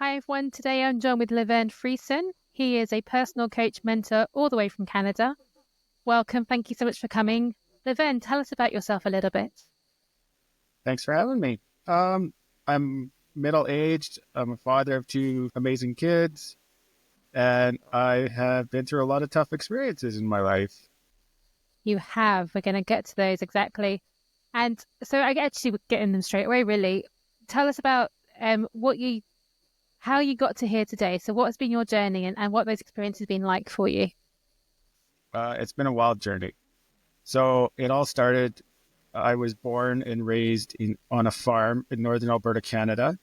Hi everyone, today I'm joined with Laverne Friesen. He is a personal coach mentor all the way from Canada. Welcome, thank you so much for coming. Laverne, tell us about yourself a little bit. Thanks for having me. I'm middle-aged. I'm a father of two amazing kids, and I have been through a lot of tough experiences in my life. You have, we're going to get to those exactly. And so I actually would get in them straight away, really. Tell us about how you got to here today. So what has been your journey and what those experiences have been like for you? It's been a wild journey. So it all started, I was born and raised on a farm in northern Alberta, Canada.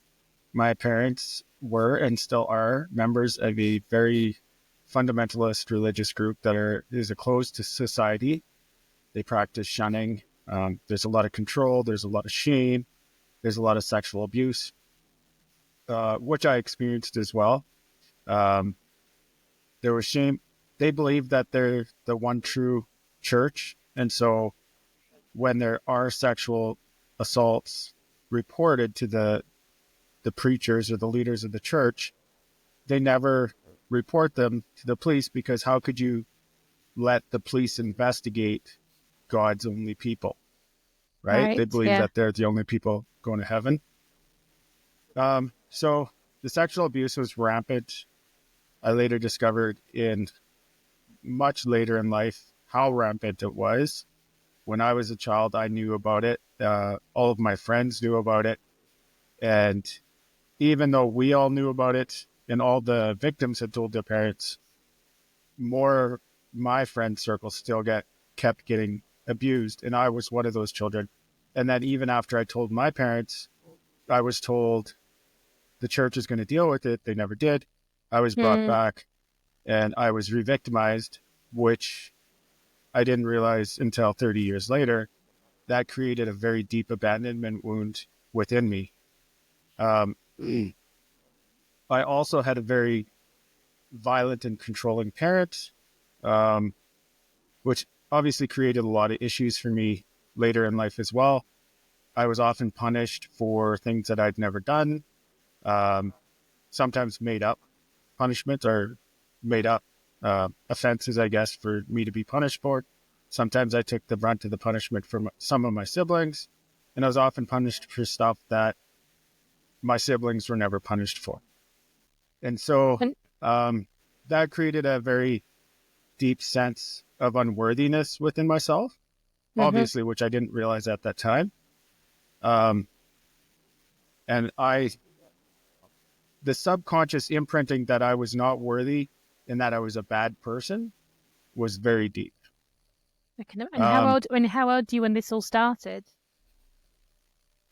My parents were and still are members of a very fundamentalist religious group that is opposed to society. They practice shunning. There's a lot of control. There's a lot of shame. There's a lot of sexual abuse, which I experienced as well. Um, there was shame. They believe that they're the one true church. And so when there are sexual assaults reported to the preachers or the leaders of the church, they never report them to the police because how could you let the police investigate God's only people, right? They Right, believe yeah. that they're the only people going to heaven. So the sexual abuse was rampant. I later discovered much later in life how rampant it was. When I was a child, I knew about it. All of my friends knew about it. And even though we all knew about it and all the victims had told their parents, more my friend circle still kept getting abused. And I was one of those children. And then even after I told my parents, I was told the church is going to deal with it. They never did. I was brought Mm, back and I was re-victimized, which I didn't realize until 30 years later. That created a very deep abandonment wound within me. Um, I also had a very violent and controlling parent, um, which obviously created a lot of issues for me later in life as well. I was often punished for things that I'd never done, um, sometimes made up punishment or made up offenses, I guess, for me to be punished for. Sometimes I took the brunt of the punishment from some of my siblings, and I was often punished for stuff that my siblings were never punished for. And so and, um, that created a very deep sense of unworthiness within myself, mhm. obviously, which I didn't realize at that time. Um, and the subconscious imprinting that I was not worthy and that I was a bad person was very deep. And Um, how old are you when this all started?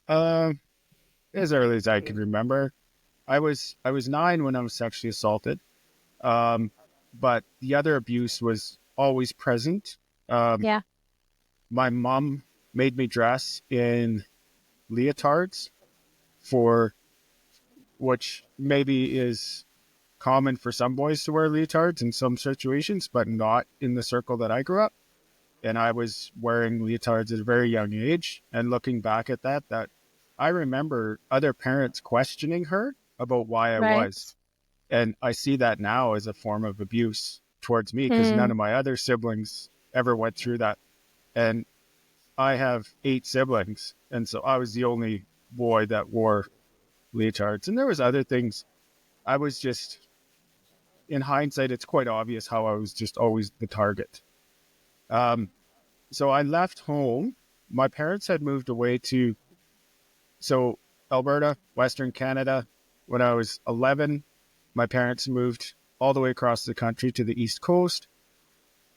uh, as early as I can remember, I was 9 when I was sexually assaulted. Um, but the other abuse was always present. Um, Yeah. my mom made me dress in leotards for which maybe is common for some boys to wear leotards in some situations, but not in the circle that I grew up. And I was wearing leotards at a very young age. And looking back at that I remember other parents questioning her about why I Right. was. And I see that now as a form of abuse towards me because none Mm. of my other siblings ever went through that. And I have 8 siblings. And so I was the only boy that wore leotards. And there was other things. I was just, in hindsight, it's quite obvious how I was just always the target. Um, so I left home. My parents had moved away to Alberta, Western Canada. When I was 11, my parents moved all the way across the country to the East Coast.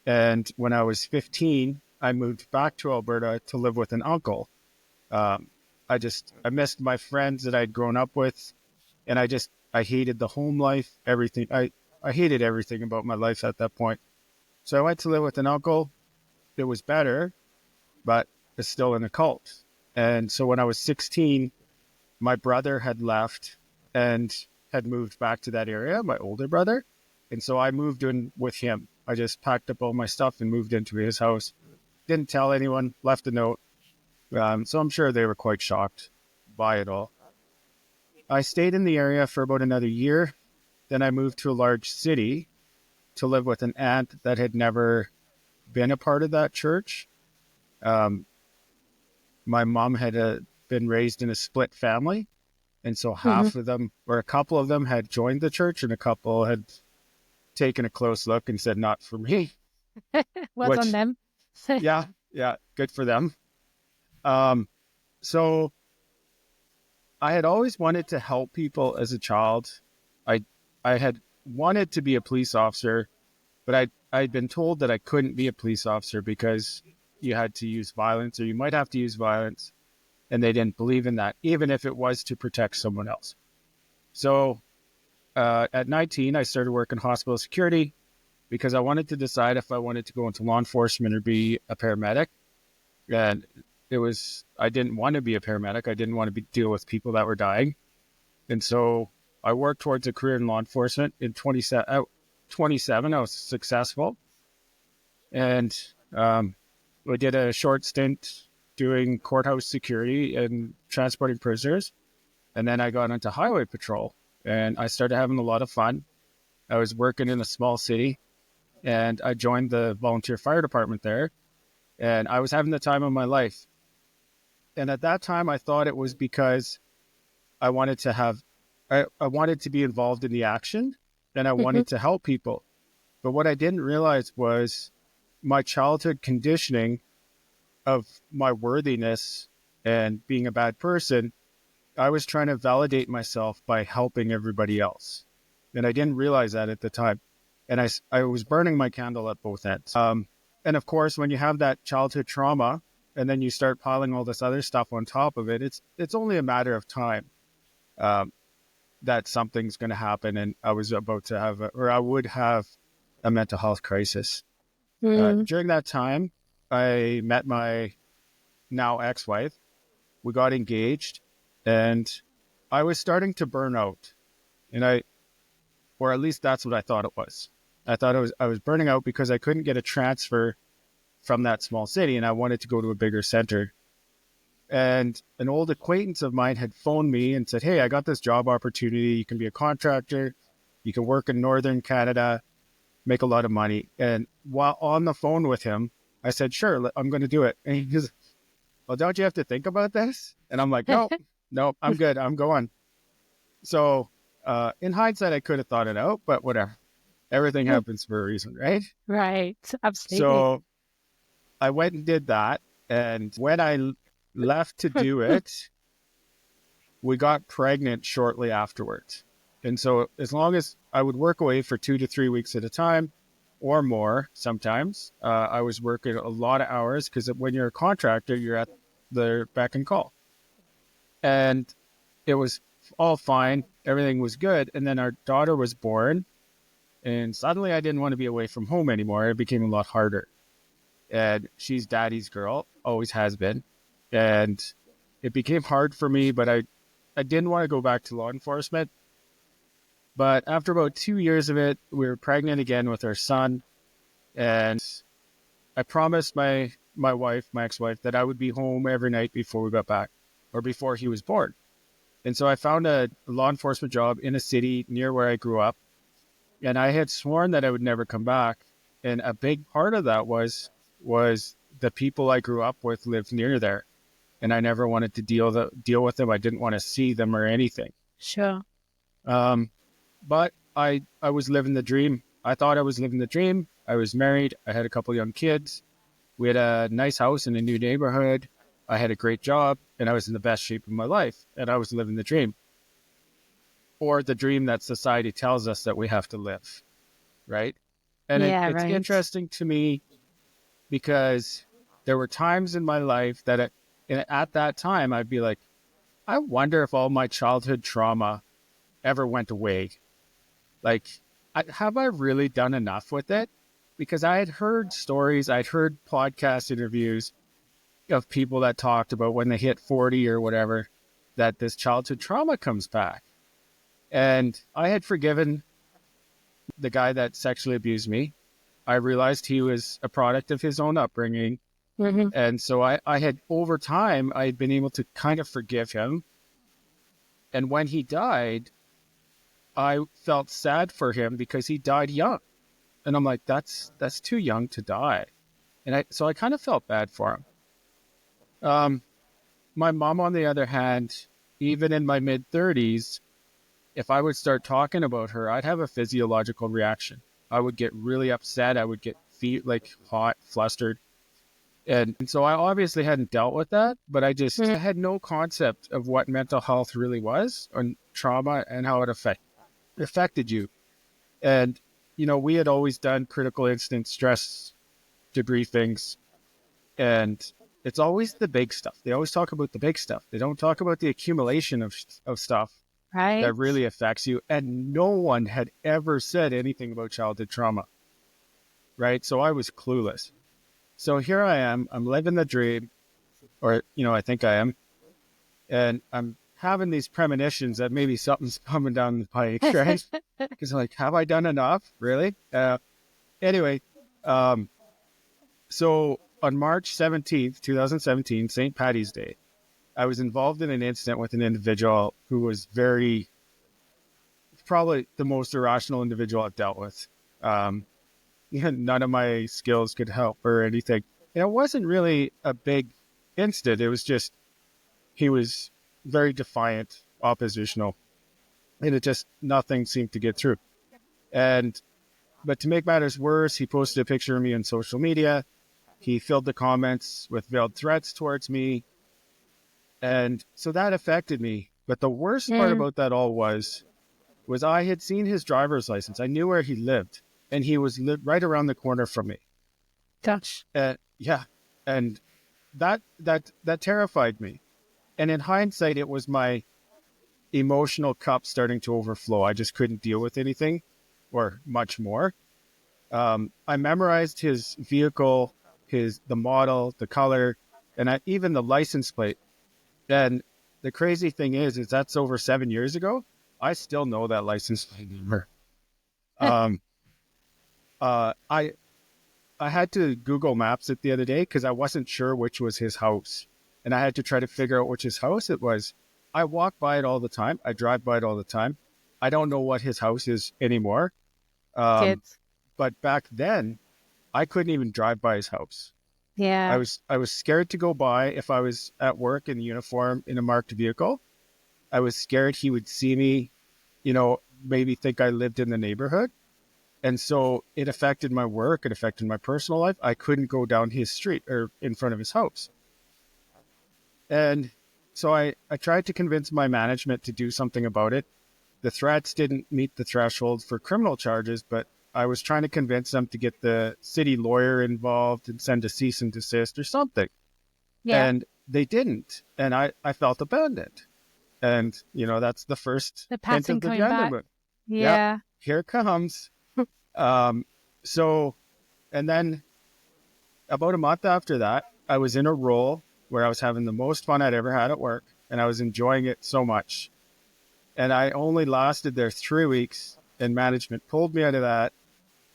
And when I was 15, I moved back to Alberta to live with an uncle. Um, I missed my friends that I'd grown up with. And I hated the home life, everything. I hated everything about my life at that point. So I went to live with an uncle. It was better, but it's still in a cult. And so when I was 16, my brother had left and had moved back to that area, my older brother. And so I moved in with him. I just packed up all my stuff and moved into his house. Didn't tell anyone, left a note. So I'm sure they were quite shocked by it all. I stayed in the area for about another year. Then I moved to a large city to live with an aunt that had never been a part of that church. Um, my mom had been raised in a split family. And so Hmm. half of them, or a couple of them, had joined the church, and a couple had taken a close look and said, not for me, Well done, which, them. yeah, yeah, good for them. Um, so I had always wanted to help people as a child. I, I had wanted to be a police officer, but I'd been told that I couldn't be a police officer because you had to use violence or you might have to use violence. And they didn't believe in that, even if it was to protect someone else. So at 19, I started working hospital security because I wanted to decide if I wanted to go into law enforcement or be a paramedic. And I didn't want to be a paramedic. I didn't want to deal with people that were dying. And so I worked towards a career in law enforcement. In 27, I was successful. And I did a short stint doing courthouse security and transporting prisoners. And then I got into highway patrol and I started having a lot of fun. I was working in a small city and I joined the volunteer fire department there. And I was having the time of my life. And at that time, I thought it was because I wanted to I wanted to be involved in the action and I Hmm. wanted to help people. But what I didn't realize was my childhood conditioning of my worthiness and being a bad person. I was trying to validate myself by helping everybody else. And I didn't realize that at the time. And I was burning my candle at both ends. And of course, when you have that childhood trauma and then you start piling all this other stuff on top of it, it's only a matter of time um, that something's going to happen. And I was about to have, or I would have a mental health crisis. Mm. During that time, I met my now ex-wife. We got engaged and I was starting to burn out. And or at least that's what I thought it was. I was burning out because I couldn't get a transfer from that small city and I wanted to go to a bigger center. And an old acquaintance of mine had phoned me and said, "Hey, I got this job opportunity. You can be a contractor. You can work in Northern Canada, make a lot of money." And while on the phone with him, I said, "Sure, I'm going to do it." And he goes, "Well, don't you have to think about this?" And I'm like, "No, no, I'm good. I'm going." So in hindsight, I could have thought it out, but whatever. Everything happens for a reason, right? Right, absolutely. So I went and did that. And when I left to do it, we got pregnant shortly afterwards. And so as long as I would work away for 2 to 3 weeks at a time or more, sometimes I was working a lot of hours because when you're a contractor, you're at the beck and call. And it was all fine. Everything was good. And then our daughter was born. And suddenly I didn't want to be away from home anymore. It became a lot harder. And she's daddy's girl, always has been. And it became hard for me, but I didn't want to go back to law enforcement. But after about 2 years of it, we were pregnant again with our son. And I promised my wife, my ex-wife, that I would be home every night before we got back or before he was born. And so I found a law enforcement job in a city near where I grew up. And I had sworn that I would never come back. And a big part of that was the people I grew up with lived near there. And I never wanted to deal with them. I didn't want to see them or anything. Sure. Um, but I was living the dream. I thought I was living the dream. I was married. I had a couple young kids. We had a nice house in a new neighborhood. I had a great job and I was in the best shape of my life and I was living the dream, or the dream that society tells us that we have to live. Right. And Yeah, it's right. interesting to me because there were times in my life that at that time I'd be like, I wonder if all my childhood trauma ever went away. Like, have I really done enough with it? Because I had heard stories, I'd heard podcast interviews of people that talked about when they hit 40 or whatever, that this childhood trauma comes back. And I had forgiven the guy that sexually abused me. I realized he was a product of his own upbringing. Hmm. And so I had, over time, I had been able to kind of forgive him. And when he died, I felt sad for him because he died young. And I'm like, that's too young to die. So I kind of felt bad for him. My mom, on the other hand, even in my mid 30s, if I would start talking about her, I'd have a physiological reaction. I would get really upset. I would get feet like hot, flustered. And so I obviously hadn't dealt with that, but I had no concept of what mental health really was and trauma and how it affected you. And, we had always done critical incident stress debriefings, and it's always the big stuff. They always talk about the big stuff. They don't talk about the accumulation of stuff that Right. really affects you. And no one had ever said anything about childhood trauma, right? So I was clueless. So here I am, I'm living the dream, or, I think I am. And I'm having these premonitions that maybe something's coming down the pike, right? Because I'm like, have I done enough? Really? Anyway, so on March 17th, 2017, St. Paddy's Day, I was involved in an incident with an individual who was probably the most irrational individual I've dealt with. None of my skills could help or anything. And it wasn't really a big incident. It was just, he was very defiant, oppositional, and nothing seemed to get through. But to make matters worse, he posted a picture of me on social media. He filled the comments with veiled threats towards me. And so that affected me. But the worst part about that all was I had seen his driver's license. I knew where he lived, and he was right around the corner from me. Gosh. Yeah. And that terrified me. And in hindsight, it was my emotional cup starting to overflow. I just couldn't deal with anything or much more. I memorized his vehicle, the model, the color, and even the license plate. And the crazy thing is that's over 7 years ago. I still know that license plate number. Um, I had to Google Maps it the other day because I wasn't sure which was his house, and I had to try to figure out which his house it was. I walk by it all the time. I drive by it all the time. I don't know what his house is anymore. Kids. But back then, I couldn't even drive by his house. Yeah. I was scared to go by if I was at work in uniform in a marked vehicle. I was scared he would see me, maybe think I lived in the neighborhood. And so it affected my work. It affected my personal life. I couldn't go down his street or in front of his house. And so I tried to convince my management to do something about it. The threats didn't meet the threshold for criminal charges, but I was trying to convince them to get the city lawyer involved and send a cease and desist or something. Yeah. And they didn't. And I felt abandoned. And, that's the first The hint pattern of the coming back. abandonment. Yeah. Yep, here it comes. So, and then about a month after that, I was in a role where I was having the most fun I'd ever had at work, and I was enjoying it so much. And I only lasted there 3 weeks, and management pulled me out of that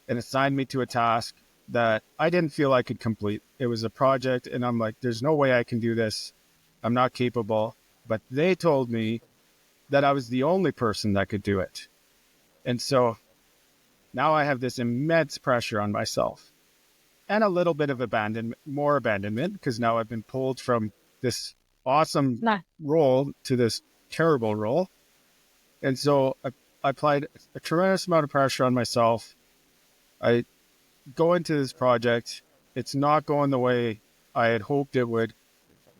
and assigned me to a task that I didn't feel I could complete. It was a project, and I'm like, there's no way I can do this. I'm not capable. But they told me that I was the only person that could do it. And so now I have this immense pressure on myself and a little bit of more abandonment, because now I've been pulled from this awesome role to this terrible role. And so I applied a tremendous amount of pressure on myself. I go into this project. It's not going the way I had hoped it would.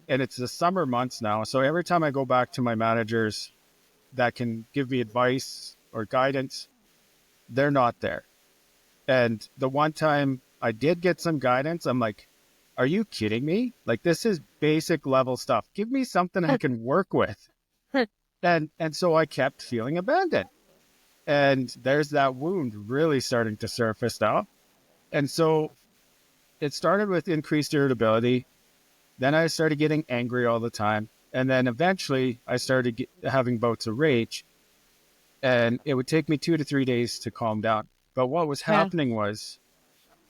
And it's the summer months now. So every time I go back to my managers that can give me advice or guidance, they're not there. And the one time I did get some guidance, I'm like, are you kidding me? Like, this is basic level stuff. Give me something I can work with. And so I kept feeling abandoned. And there's that wound really starting to surface now. And so it started with increased irritability. Then I started getting angry all the time. And then eventually I started having bouts of rage. And it would take me 2 to 3 days to calm down. But what was happening was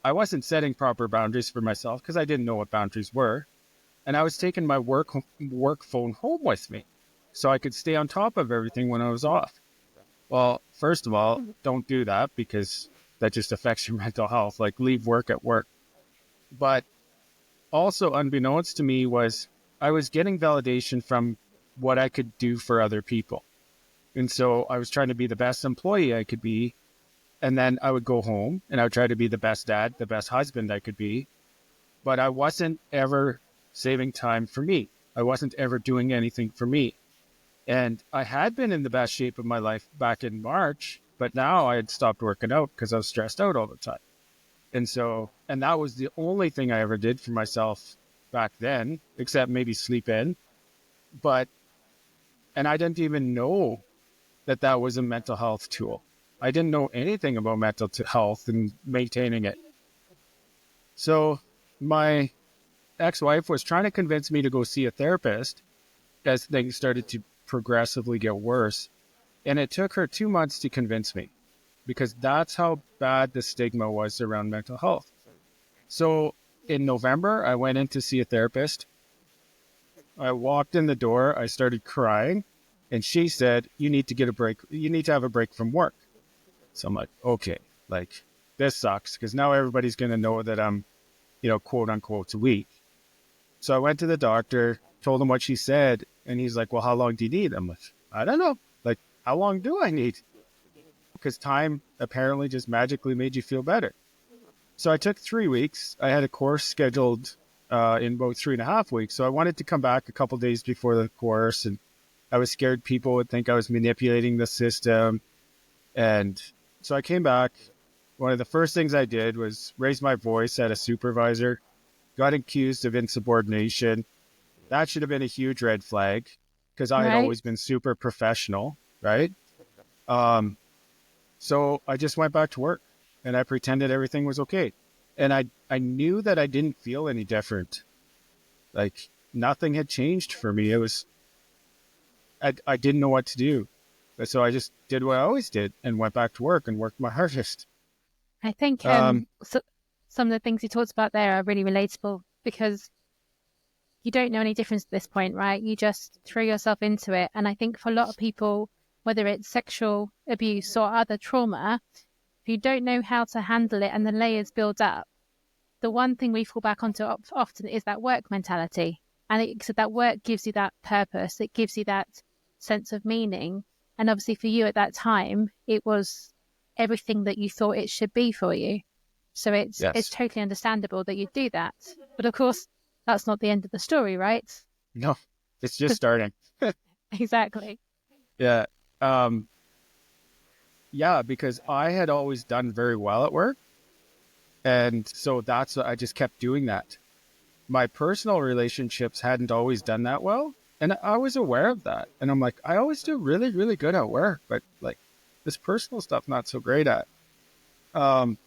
I wasn't setting proper boundaries for myself because I didn't know what boundaries were. And I was taking my work phone home with me. so I could stay on top of everything when I was off. Well, first of all, don't do that because that just affects your mental health. Like, leave work at work. But also, unbeknownst to me, was I was getting validation from what I could do for other people. And so I was trying to be the best employee I could be. And then I would go home and I would try to be the best dad, the best husband I could be. But I wasn't ever saving time for me. I wasn't ever doing anything for me. And I had been in the best shape of my life back in March, but now I had stopped working out because I was stressed out all the time. And that was the only thing I ever did for myself back then, except maybe sleep in. But, and I didn't even know that that was a mental health tool. I didn't know anything about mental health and maintaining it. So my ex-wife was trying to convince me to go see a therapist as things started to progressively get worse. And it took her 2 months to convince me because that's how bad the stigma was around mental health. So in November, I went in to see a therapist. I walked in the door, I started crying, and she said, you need to get a break. You need to have a break from work. So I'm like, okay, like this sucks because now everybody's going to know that I'm, quote unquote, weak. So I went to the doctor, told him what she said, and he's like, well, how long do you need? I'm like, I don't know. Like, how long do I need? Because time apparently just magically made you feel better. So I took 3 weeks. I had a course scheduled in about 3.5 weeks. So I wanted to come back a couple days before the course, and I was scared people would think I was manipulating the system. And so I came back. One of the first things I did was raise my voice at a supervisor, got accused of insubordination. That should have been a huge red flag because I had Right. always been super professional, right? So I just went back to work and I pretended everything was okay. And I knew that I didn't feel any different. Like nothing had changed for me. I didn't know what to do. So I just did what I always did and went back to work and worked my hardest. I think Um, some of the things you talked about there are really relatable because you don't know any difference at this point, right? You just throw yourself into it. And I think for a lot of people, whether it's sexual abuse or other trauma, if you don't know how to handle it and the layers build up, the one thing we fall back onto often is that work mentality. And so that work gives you that purpose, it gives you that sense of meaning. And obviously for you at that time, it was everything that you thought it should be for you. So it's yes. totally understandable that you do that. But of course, that's not the end of the story, right? No, it's just 'Cause- starting. exactly. Yeah. Um, yeah, because I had always done very well at work. And so that's what I just kept doing that. My personal relationships hadn't always done that well. And I was aware of that. And I'm like, I always do really, really good at work, but like this personal stuff, not so great at. Um,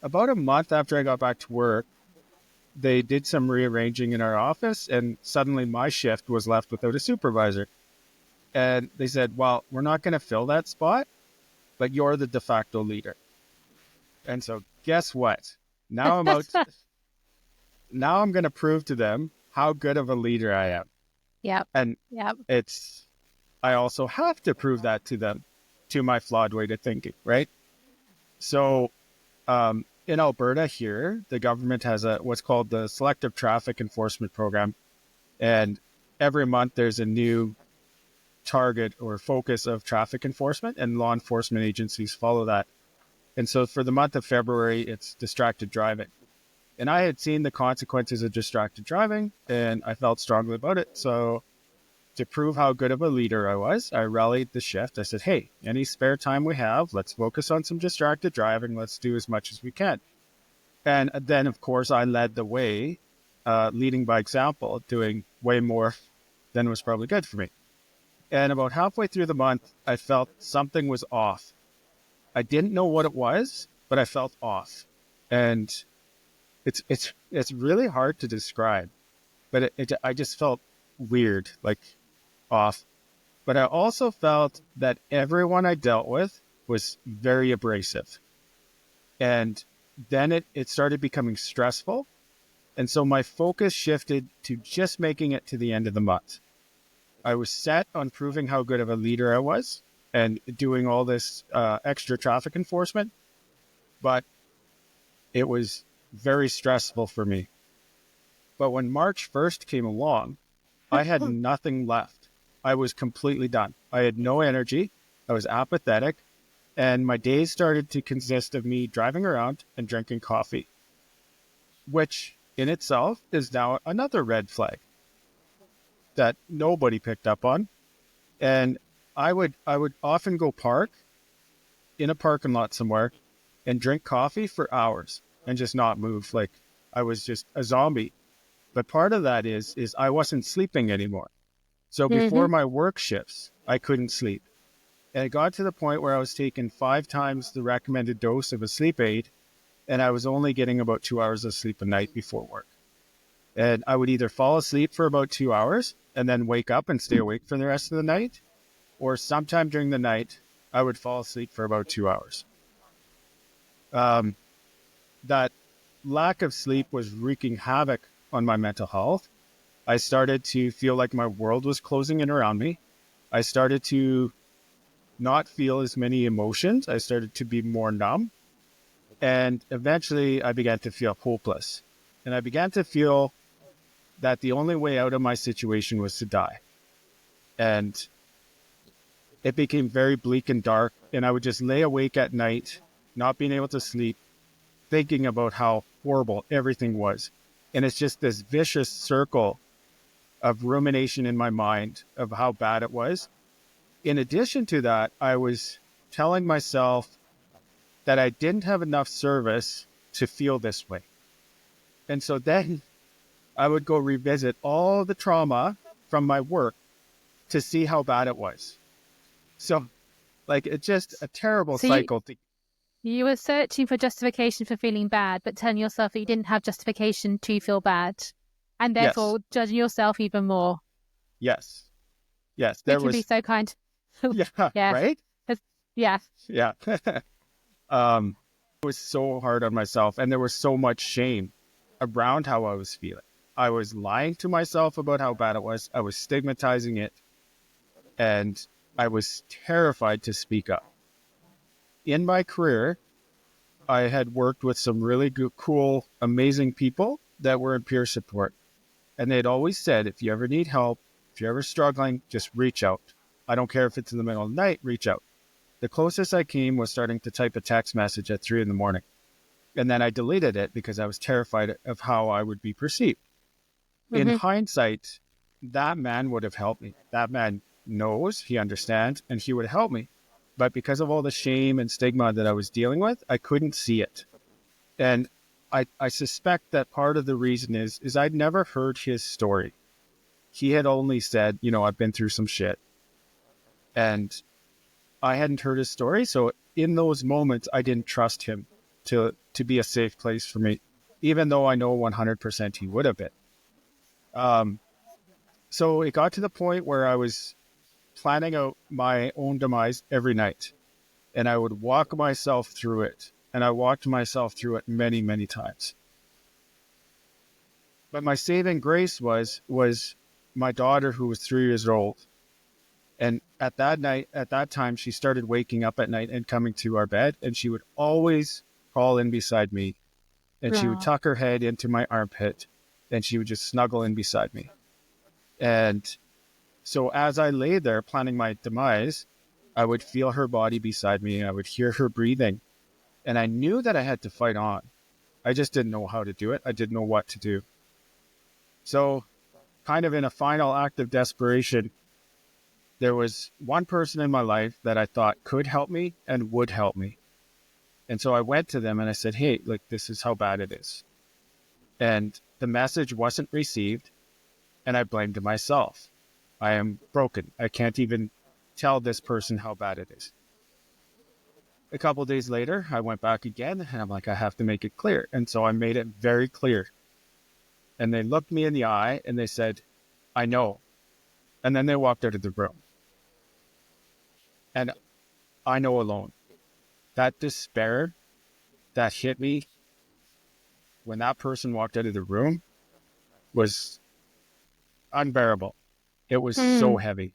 about a month after I got back to work, they did some rearranging in our office, and suddenly my shift was left without a supervisor. And they said, well, we're not going to fill that spot, but you're the de facto leader. And so guess what? Now I'm out. Now I'm going to prove to them how good of a leader I am. Yep. And Yep. I also have to prove that to them, to my flawed way of thinking, right? So in Alberta here, the government has what's called the Selective Traffic Enforcement Program. And every month there's a new target or focus of traffic enforcement, and law enforcement agencies follow that. And so for the month of February, it's distracted driving. And I had seen the consequences of distracted driving, and I felt strongly about it. So to prove how good of a leader I was, I rallied the shift. I said, hey, any spare time we have, let's focus on some distracted driving. Let's do as much as we can. And then, of course, I led the way, leading by example, doing way more than was probably good for me. And about halfway through the month, I felt something was off. I didn't know what it was, but I felt off. And it's really hard to describe, but I just felt weird, like off. But I also felt that everyone I dealt with was very abrasive. And then it started becoming stressful. And so my focus shifted to just making it to the end of the month. I was set on proving how good of a leader I was and doing all this extra traffic enforcement, but it was very stressful for me. But when March 1st came along, I had nothing left. I was completely done. I had no energy. I was apathetic. And my days started to consist of me driving around and drinking coffee, which in itself is now another red flag that nobody picked up on. And I would often go park in a parking lot somewhere and drink coffee for hours and just not move. Like I was just a zombie. But part of that is I wasn't sleeping anymore. So before Hmm. my work shifts, I couldn't sleep. And it got to the point where I was taking 5 times the recommended dose of a sleep aid, and I was only getting about 2 hours of sleep a night before work. And I would either fall asleep for about 2 hours and then wake up and stay awake for the rest of the night, or sometime during the night, I would fall asleep for about 2 hours. Um, that lack of sleep was wreaking havoc on my mental health. I started to feel like my world was closing in around me. I started to not feel as many emotions. I started to be more numb. And eventually I began to feel hopeless. And I began to feel that the only way out of my situation was to die. And it became very bleak and dark. And I would just lay awake at night, not being able to sleep, thinking about how horrible everything was. And it's just this vicious circle of rumination in my mind of how bad it was. In addition to that, I was telling myself that I didn't have enough service to feel this way. And so then I would go revisit all the trauma from my work to see how bad it was. So, like, it's just a terrible So you cycle. you were searching for justification for feeling bad, but telling yourself that you didn't have justification to feel bad, and Yes, therefore judging yourself even more, yes, yes. which There can be was, so kind. yeah, Yeah, right? 'cause- yeah. Yeah. It was so hard on myself, and there was so much shame around how I was feeling. I was lying to myself about how bad it was. I was stigmatizing it, and I was terrified to speak up. In my career, I had worked with some really good, cool, amazing people that were in peer support. And they'd always said, if you ever need help, if you're ever struggling, just reach out. I don't care if it's in the middle of the night, reach out. The closest I came was starting to type a text message at 3 in the morning. And then I deleted it because I was terrified of how I would be perceived. In Hmm. hindsight, that man would have helped me. That man knows, he understands, and he would help me. But because of all the shame and stigma that I was dealing with, I couldn't see it. And I suspect that part of the reason is I'd never heard his story. He had only said, I've been through some shit. And I hadn't heard his story. So in those moments, I didn't trust him to be a safe place for me, even though I know 100% he would have been. Um, so it got to the point where I was planning out my own demise every night, and I would walk myself through it. And I walked myself through it many, many times. But my saving grace was my daughter, who was 3 years old. And at that time, she started waking up at night and coming to our bed, and she would always crawl in beside me, and she would Oh. tuck her head into my armpit, and she would just snuggle in beside me. And so as I lay there planning my demise, I would feel her body beside me. I would hear her breathing, and I knew that I had to fight on. I just didn't know how to do it. I didn't know what to do. So, kind of in a final act of desperation, there was one person in my life that I thought could help me and would help me. And so I went to them and I said, hey, like, this is how bad it is. And the message wasn't received, and I blamed myself. I am broken. I can't even tell this person how bad it is. A couple of days later, I went back again, and I'm like, I have to make it clear. And so I made it very clear. And they looked me in the eye and they said, I know. And then they walked out of the room. And I know alone. That despair that hit me when that person walked out of the room was unbearable. It was so Mm. heavy.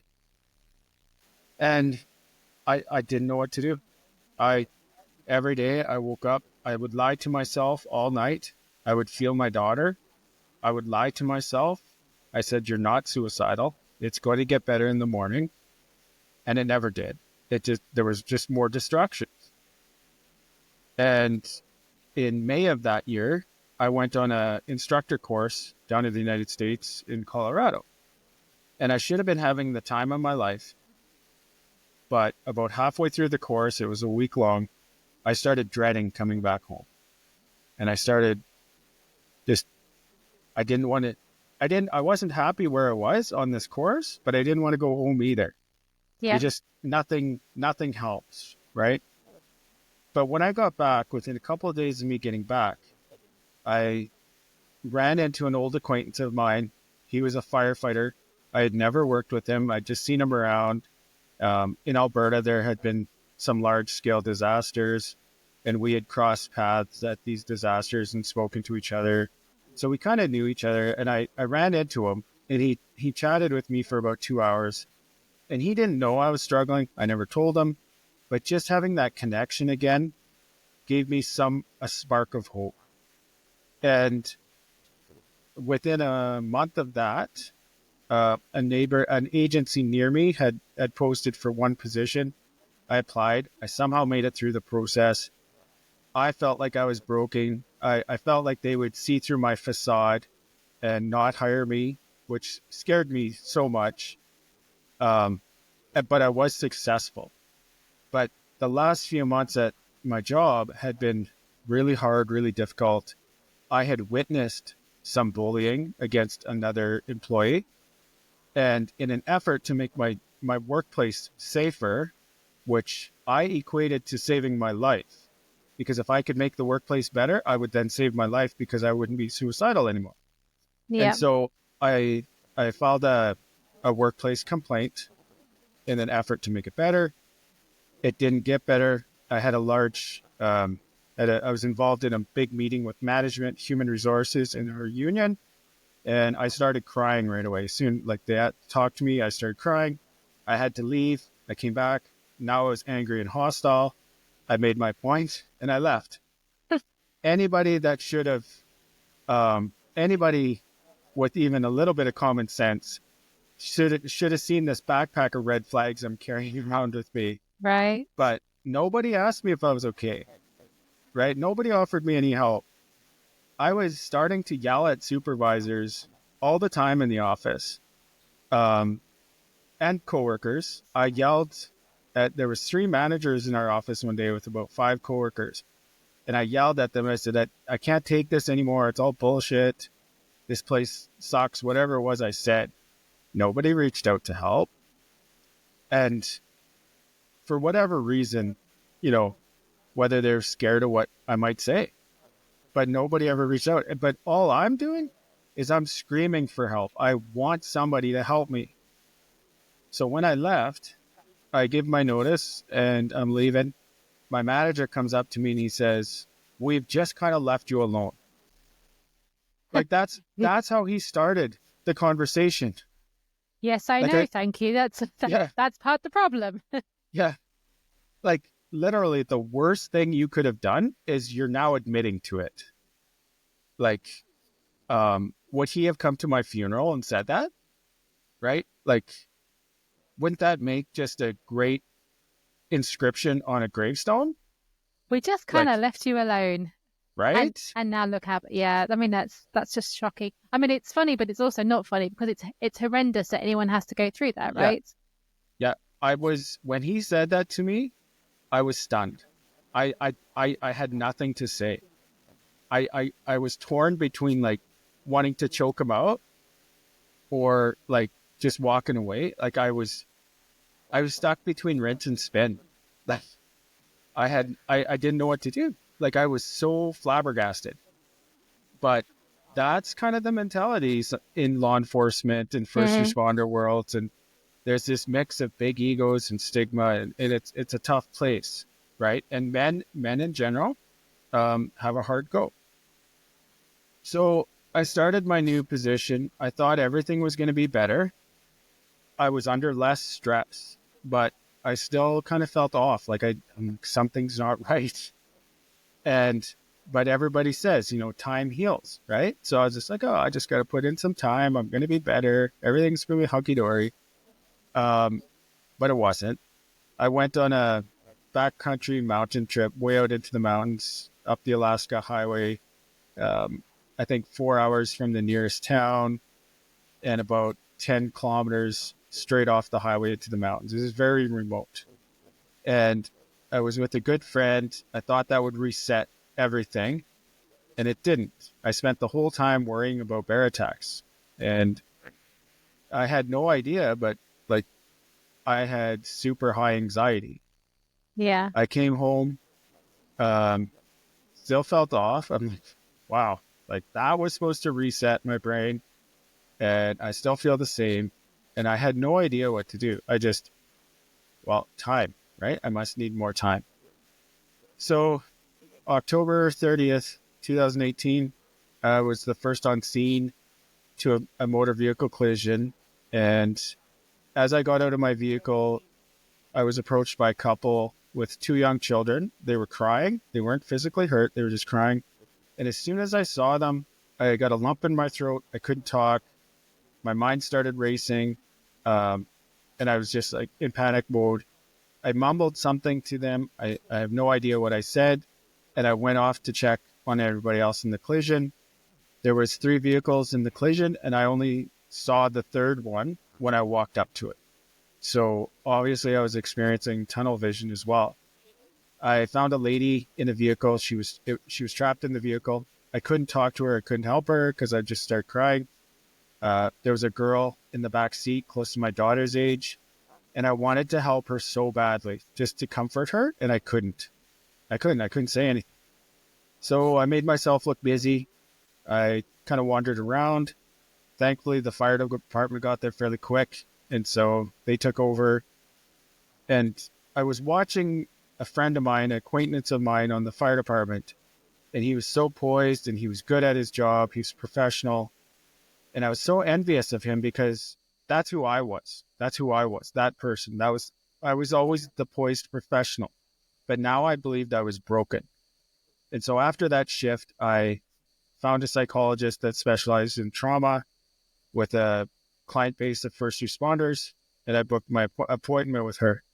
And I didn't know what to do. I Every day I woke up, I would lie to myself all night. I would feel my daughter. I would lie to myself. I said, "You're not suicidal. It's going to get better in the morning." And it never did. There was just more destruction. And in May of that year, I went on a instructor course down in the United States in Colorado. And I should have been having the time of my life. But about halfway through the course, it was a week long, I started dreading coming back home. And I started just, I didn't want to, I wasn't happy where I was on this course, but I didn't want to go home either. It Yeah. just, nothing helps, right? But when I got back, within a couple of days of me getting back, I ran into an old acquaintance of mine. He was a firefighter. I had never worked with him. I'd just seen him around. In Alberta, there had been some large-scale disasters, and we had crossed paths at these disasters and spoken to each other. So we kind of knew each other, and I ran into him, and he chatted with me for about 2 hours, and he didn't know I was struggling. I never told him, but just having that connection again gave me a spark of hope. And within a month of that, an agency near me had posted for one position. I applied. I somehow made it through the process. I felt like I was broken. I felt like they would see through my facade and not hire me, which scared me so much. Um, but I was successful. But the last few months at my job had been really hard, really difficult. I had witnessed some bullying against another employee. And in an effort to make my workplace safer, which I equated to saving my life, because if I could make the workplace better, I would then save my life because I wouldn't be suicidal anymore. And Yeah. so I filed a workplace complaint in an effort to make it better. It didn't get better. I had a large, I was involved in a big meeting with management, human resources, and our union. And I started crying right away. Soon, like they talked to me, I started crying. I had to leave. I came back. Now I was angry and hostile. I made my point and I left. Anybody that should have, anybody with even a little bit of common sense should have seen this backpack of red flags I'm carrying around with me. Right. But nobody asked me if I was okay, right? Nobody offered me any help. I was starting to yell at supervisors all the time in the office, and coworkers. I yelled at, there was 3 managers in our office one day with about 5 coworkers. And I yelled at them. I said, I can't take this anymore. It's all bullshit. This place sucks. Whatever it was I said. Nobody reached out to help. And for whatever reason, you know, whether they're scared of what I might say, but nobody ever reached out. But all I'm doing is I'm screaming for help. I want somebody to help me. So when I left, I give my notice and I'm leaving. My manager comes up to me and he says, "We've just kind of left you alone." Like that's how he started the conversation. Yes, I Like know. Thank you. yeah, That's part of the problem. yeah. Like literally the worst thing you could have done is you're now admitting to it. Like, would he have come to my funeral and said that? Right? Like, wouldn't that make just a great inscription on a gravestone? We just kind Like, of left you alone. And right? and now look how, yeah, I mean that's just shocking. I mean it's funny, but it's also not funny because it's horrendous that anyone has to go through that, Yeah. right? Yeah. When he said that to me, I was stunned. I had nothing to say. I was torn between like wanting to choke him out or like just walking away. Like I was stuck between rinse and spin. Like I didn't know what to do. Like I was so flabbergasted. But that's kind of the mentalities in law enforcement and first Hmm. responder worlds. And there's this mix of big egos and stigma, and it's a tough place, right? And men in general have a hard go. So I started my new position. I thought everything was going to be better. I was under less stress, but I still kind of felt off, like something's not right. And but everybody says, time heals, right? So I was just like, oh, I just got to put in some time. I'm going to be better. Everything's going to be hunky dory. Um, but it wasn't. I went on a backcountry mountain trip way out into the mountains up the Alaska highway. Um, I think 4 hours from the nearest town and about 10 kilometers straight off the highway to the mountains. It was very remote. And I was with a good friend. I thought that would reset everything, and it didn't. I spent the whole time worrying about bear attacks. And I had no idea, but like I had super high anxiety. Yeah. I came home, um, still felt off. I'm like, wow, like that was supposed to reset my brain, and I still feel the same. And I had no idea what to do. Time, right? I must need more time. So October 30th, 2018, I was the first on scene to a motor vehicle collision. And as I got out of my vehicle, I was approached by a couple with two young children. They were crying. They weren't physically hurt. They were just crying. And as soon as I saw them, I got a lump in my throat. I couldn't talk. My mind started racing. Um, and I was just like in panic mode. I mumbled something to them. I have no idea what I said. And I went off to check on everybody else in the collision. There was 3 vehicles in the collision, and I only saw the third one when I walked up to it. So obviously I was experiencing tunnel vision as well. I found a lady in a vehicle. She was trapped in the vehicle. I couldn't talk to her. I couldn't help her because I just started crying. There was a girl in the back seat close to my daughter's age, and I wanted to help her so badly just to comfort her, and I couldn't. I couldn't say anything. So I made myself look busy. I kind of wandered around. Thankfully, the fire department got there fairly quick, and so they took over. And I was watching a friend of mine, an acquaintance of mine on the fire department, and he was so poised and he was good at his job. He was professional. And I was so envious of him because that's who I was. That's who I was, that person. I was always the poised professional. But now I believed I was broken. And so after that shift, I found a psychologist that specialized in trauma with a client base of first responders, and I booked my appointment with her.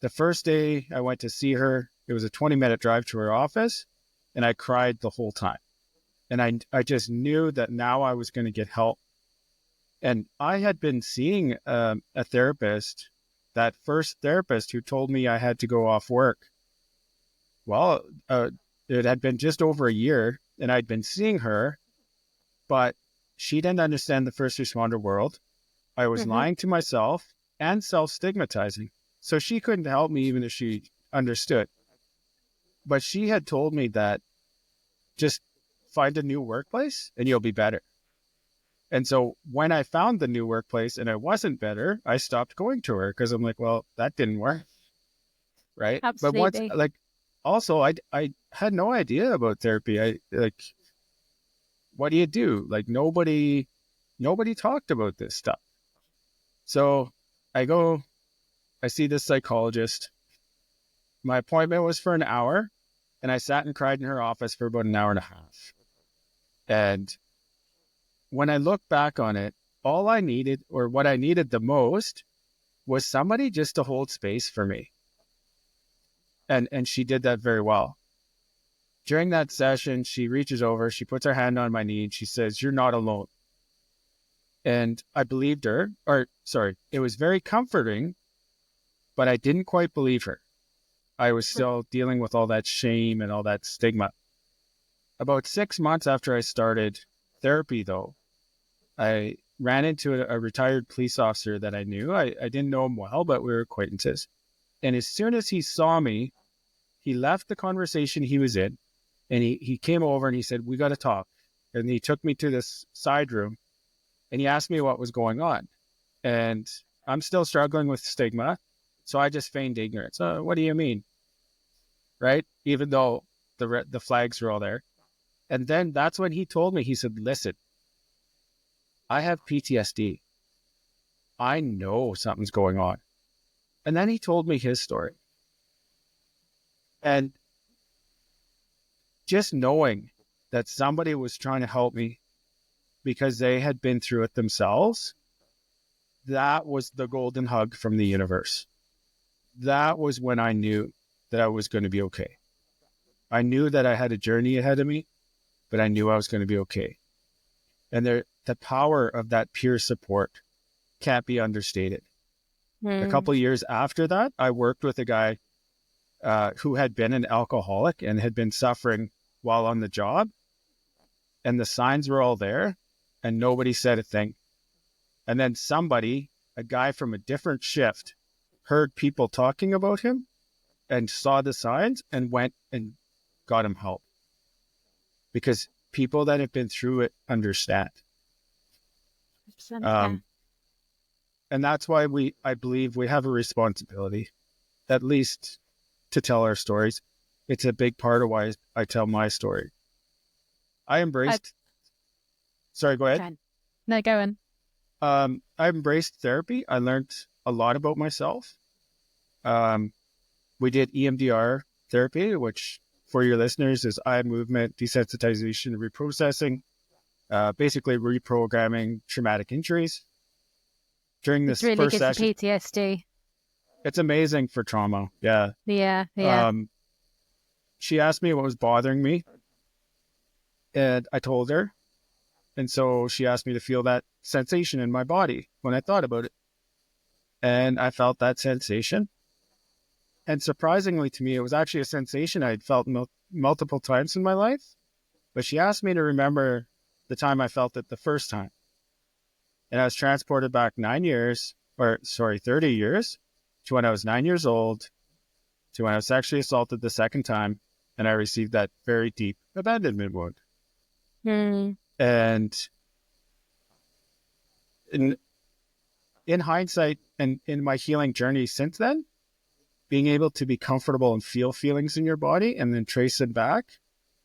The first day I went to see her, it was a 20-minute drive to her office, and I cried the whole time. And I just knew that now I was going to get help. And I had been seeing a therapist, that first therapist who told me I had to go off work. Well, it had been just over a year, and I'd been seeing her, but she didn't understand the first responder world. I was Mm-hmm. lying to myself and self-stigmatizing. So she couldn't help me even if she understood. But she had told me that just find a new workplace and you'll be better. And so when I found the new workplace and I wasn't better, I stopped going to her because I'm like, well, that didn't work. Right. But once, Absolutely. like, also, I had no idea about therapy. What do you do? Like, nobody talked about this stuff. So I see this psychologist. My appointment was for an hour, and I sat and cried in her office for about an hour and a half. And when I look back on it, all I needed, or what I needed the most, was somebody just to hold space for me. And she did that very well. During that session, she reaches over, she puts her hand on my knee, and she says, "You're not alone." And I believed her, it was very comforting, but I didn't quite believe her. I was still dealing with all that shame and all that stigma. About 6 months after I started therapy, though, I ran into a retired police officer that I knew. I didn't know him well, but we were acquaintances. And as soon as he saw me, he left the conversation he was in, and he came over and he said, "We got to talk." And he took me to this side room, and he asked me what was going on. And I'm still struggling with stigma, so I just feigned ignorance. What do you mean? Right? Even though the flags were all there. And then that's when he told me, he said, "Listen, I have PTSD. I know something's going on. And then he told me his story. And just knowing that somebody was trying to help me because they had been through it themselves, that was the golden hug from the universe. That was when I knew that I was going to be okay. I knew that I had a journey ahead of me, but I knew I was going to be okay. And the power of that peer support can't be understated. A couple of years after that, I worked with a guy who had been an alcoholic and had been suffering while on the job. And the signs were all there and nobody said a thing. And then somebody, a guy from a different shift, heard people talking about him and saw the signs and went and got him help. Because people that have been through it understand. 100%, yeah. And that's why I believe we have a responsibility, at least to tell our stories. It's a big part of why I tell my story. I embraced, sorry, go ahead. No, go on. I embraced therapy. I learned a lot about myself. We did EMDR therapy, which for your listeners is eye movement, desensitization, reprocessing, basically reprogramming traumatic injuries. During this It's really first good for session, PTSD. it's amazing for trauma. Yeah. Yeah. She asked me what was bothering me, and I told her. And so she asked me to feel that sensation in my body when I thought about it. And I felt that sensation. And surprisingly to me, it was actually a sensation I'd felt multiple times in my life. But she asked me to remember the time I felt it the first time. And I was transported back 30 years to when I was 9 years old, to when I was sexually assaulted the second time. And I received that very deep abandonment wound. And in hindsight and in my healing journey since then, being able to be comfortable and feel feelings in your body and then trace them back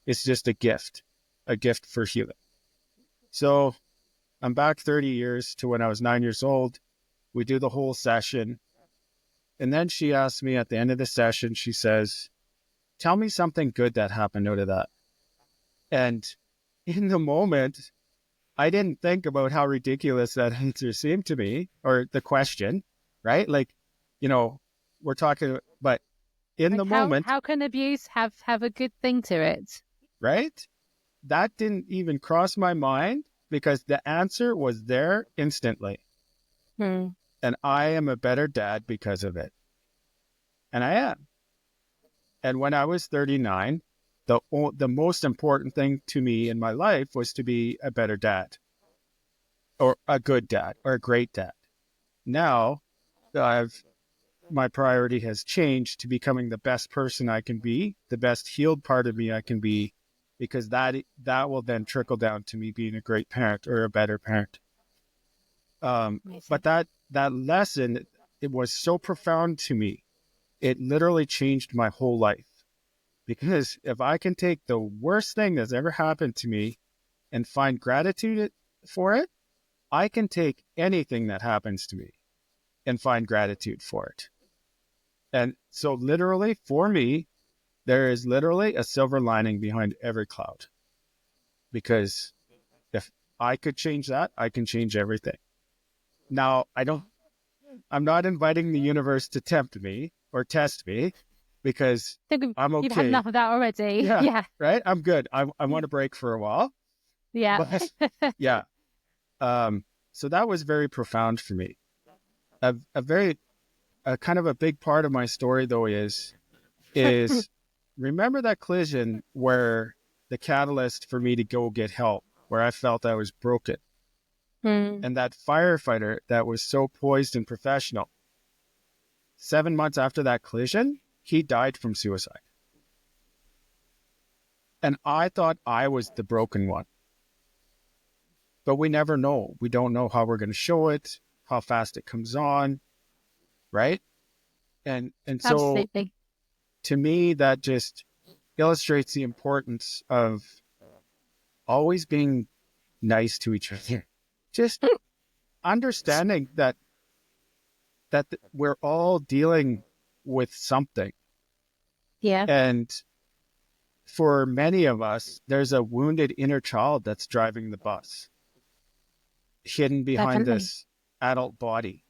is just a gift for healing. So I'm back 30 years to when I was 9 years old. We do the whole session. And then she asked me at the end of the session, she says, tell me something good that happened out of that. And in the moment, I didn't think about how ridiculous that answer seemed to me, or the question, right? Like, we're talking, but in Like the moment, how can abuse have a good thing to it? right? That didn't even cross my mind because the answer was there instantly. And I am a better dad because of it. And I am. And when I was 39, the most important thing to me in my life was to be a better dad, or a good dad, or a great dad. Now, my priority has changed to becoming the best person I can be, the best healed part of me I can be, because that will then trickle down to me being a great parent or a better parent. But that lesson, it was so profound to me. It literally changed my whole life. Because if I can take the worst thing that's ever happened to me and find gratitude for it, I can take anything that happens to me and find gratitude for it. And so literally, for me, there is literally a silver lining behind every cloud. Because if I could change that, I can change everything. Now, I'm not inviting the universe to tempt me or test me, because I'm okay. You've had enough of that already. Yeah. Right? I'm good. I want to break for a while. Yeah. But, yeah. So that was very profound for me. A kind of a big part of my story, though, is remember that collision where the catalyst for me to go get help, where I felt I was broken. And that firefighter that was so poised and professional, 7 months after that collision, he died from suicide. And I thought I was the broken one. But we never know. We don't know how we're going to show it, how fast it comes on, right? And so Absolutely. To me, that just illustrates the importance of always being nice to each other. Just understanding that that we're all dealing with something. Yeah, And for many of us, there's a wounded inner child that's driving the bus, hidden behind definitely. this adult body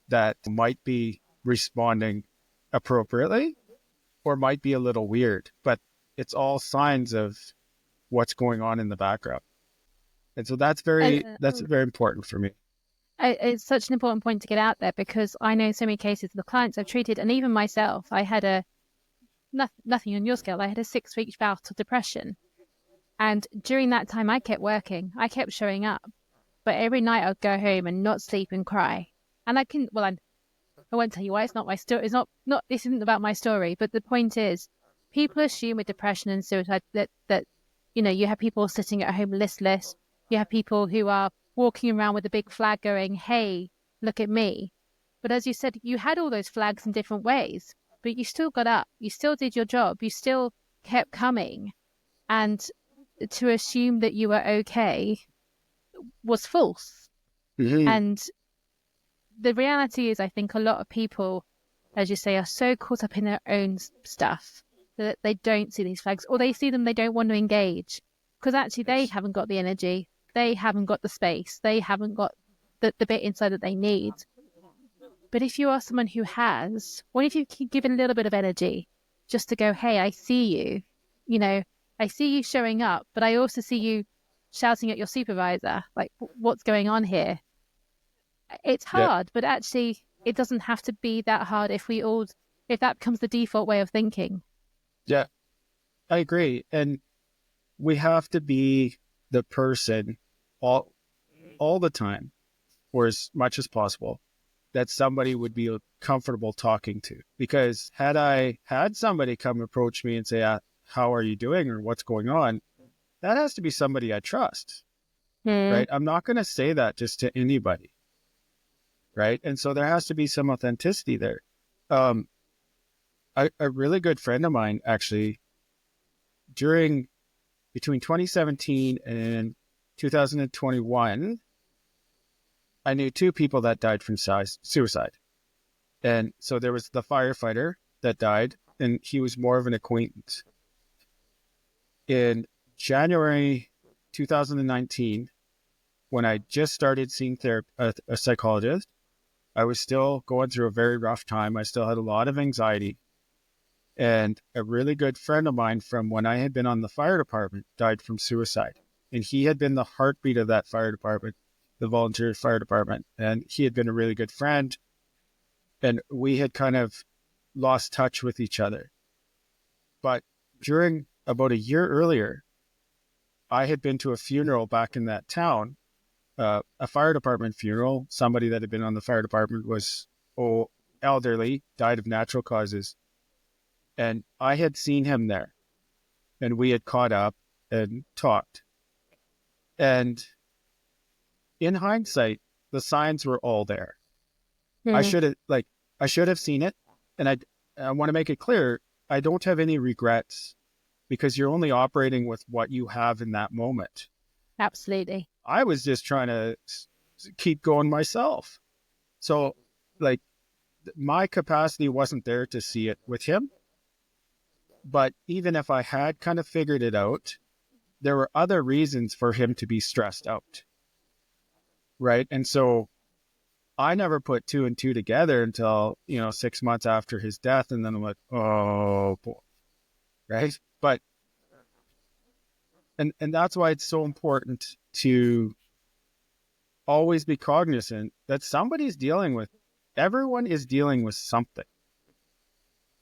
that might be responding appropriately or might be a little weird, but it's all signs of what's going on in the background. And so Uh, that's very important for me. it's such an important point to get out there because I know so many cases of the clients I've treated, and even myself, I had nothing on your scale. I had a 6 week bout of depression. And during that time, I kept working, I kept showing up. But every night I'd go home and not sleep and cry. And I won't tell you why. It's not my story. It's not, this isn't about my story. But the point is, people assume with depression and suicide that, you have people sitting at home listless. You have people who are walking around with a big flag going, hey, look at me. But as you said, you had all those flags in different ways, but you still got up. You still did your job. You still kept coming. And to assume that you were okay was false. Mm-hmm. And the reality is, I think a lot of people, as you say, are so caught up in their own stuff that they don't see these flags, or they see them, they don't want to engage because actually they Yes. haven't got the energy, they haven't got the space, they haven't got the bit inside that they need. But if you are someone who has, what if you can give it a little bit of energy just to go, hey, I see you, you know, I see you showing up, but I also see you shouting at your supervisor, like, what's going on here? It's Yeah. hard, but actually, it doesn't have to be that hard if that becomes the default way of thinking. Yeah. I agree. And we have to be the person all all the time, or as much as possible, that somebody would be comfortable talking to. Because had I had somebody come approach me and say, how are you doing or what's going on, that has to be somebody I trust, Mm, right? I'm not going to say that just to anybody, right? And so there has to be some authenticity there. Um, a really good friend of mine, actually, during between 2017 and 2021, I knew two people that died from suicide. And so there was the firefighter that died, and he was more of an acquaintance. In January 2019, when I just started seeing a psychologist, I was still going through a very rough time. I still had a lot of anxiety. And a really good friend of mine from when I had been on the fire department died from suicide. And he had been the heartbeat of that fire department, the volunteer fire department. And he had been a really good friend. And we had kind of lost touch with each other. But during about a year earlier, I had been to a funeral back in that town, a fire department funeral. Somebody that had been on the fire department was elderly, died of natural causes. And I had seen him there, and we had caught up and talked. And in hindsight, the signs were all there. I mm, should have I should have seen it. And I want to make it clear, I don't have any regrets because you're only operating with what you have in that moment. absolutely. I was just trying to keep going myself. So, like, my capacity wasn't there to see it with him. But even if I had kind of figured it out, there were other reasons for him to be stressed out. Right. And so I never put two and two together until, 6 months after his death. And then I'm like, oh, boy. Right. But, and that's why it's so important to always be cognizant that everyone is dealing with something.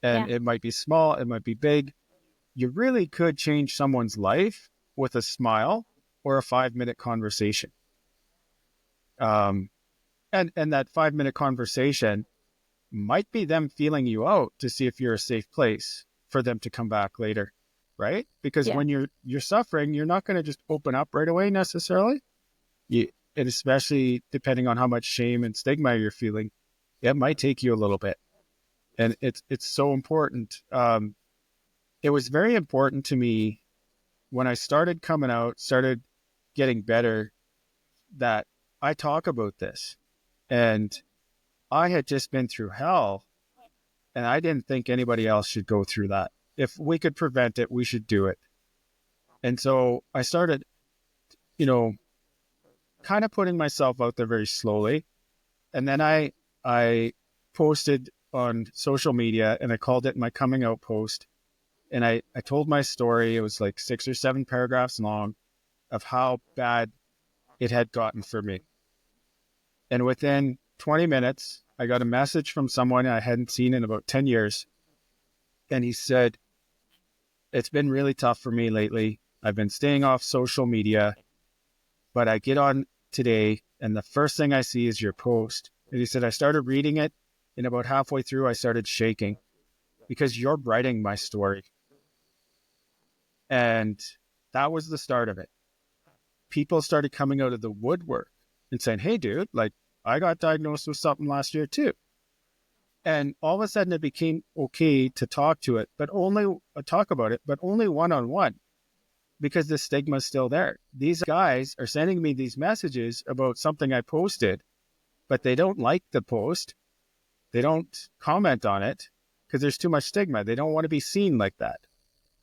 And Yeah, it might be small, it might be big. You really could change someone's life with a smile or a 5 minute conversation. Um, and that 5 minute conversation might be them feeling you out to see if you're a safe place for them to come back later, right? Because yeah, when you're suffering, you're not going to just open up right away necessarily. You, and especially depending on how much shame and stigma you're feeling, it might take you a little bit. And it's so important. It was very important to me when I started coming out, started getting better, that I talk about this. And I had just been through hell, and I didn't think anybody else should go through that. If we could prevent it, we should do it. And so I started, you know, kind of putting myself out there very slowly. And then I posted on social media, and I called it my coming out post. And I told my story. It was like 6 or 7 paragraphs long of how bad it had gotten for me. And within 20 minutes, I got a message from someone I hadn't seen in about 10 years. And he said, it's been really tough for me lately. I've been staying off social media, but I get on today and the first thing I see is your post. And he said, I started reading it, and about halfway through, I started shaking because you're writing my story. And that was the start of it. People started coming out of the woodwork and saying, hey, dude, like, I got diagnosed with something last year too. And all of a sudden it became okay to talk about it, but only one-on-one, because the stigma is still there. These guys are sending me these messages about something I posted, but they don't like the post. They don't comment on it because there's too much stigma. They don't want to be seen like that.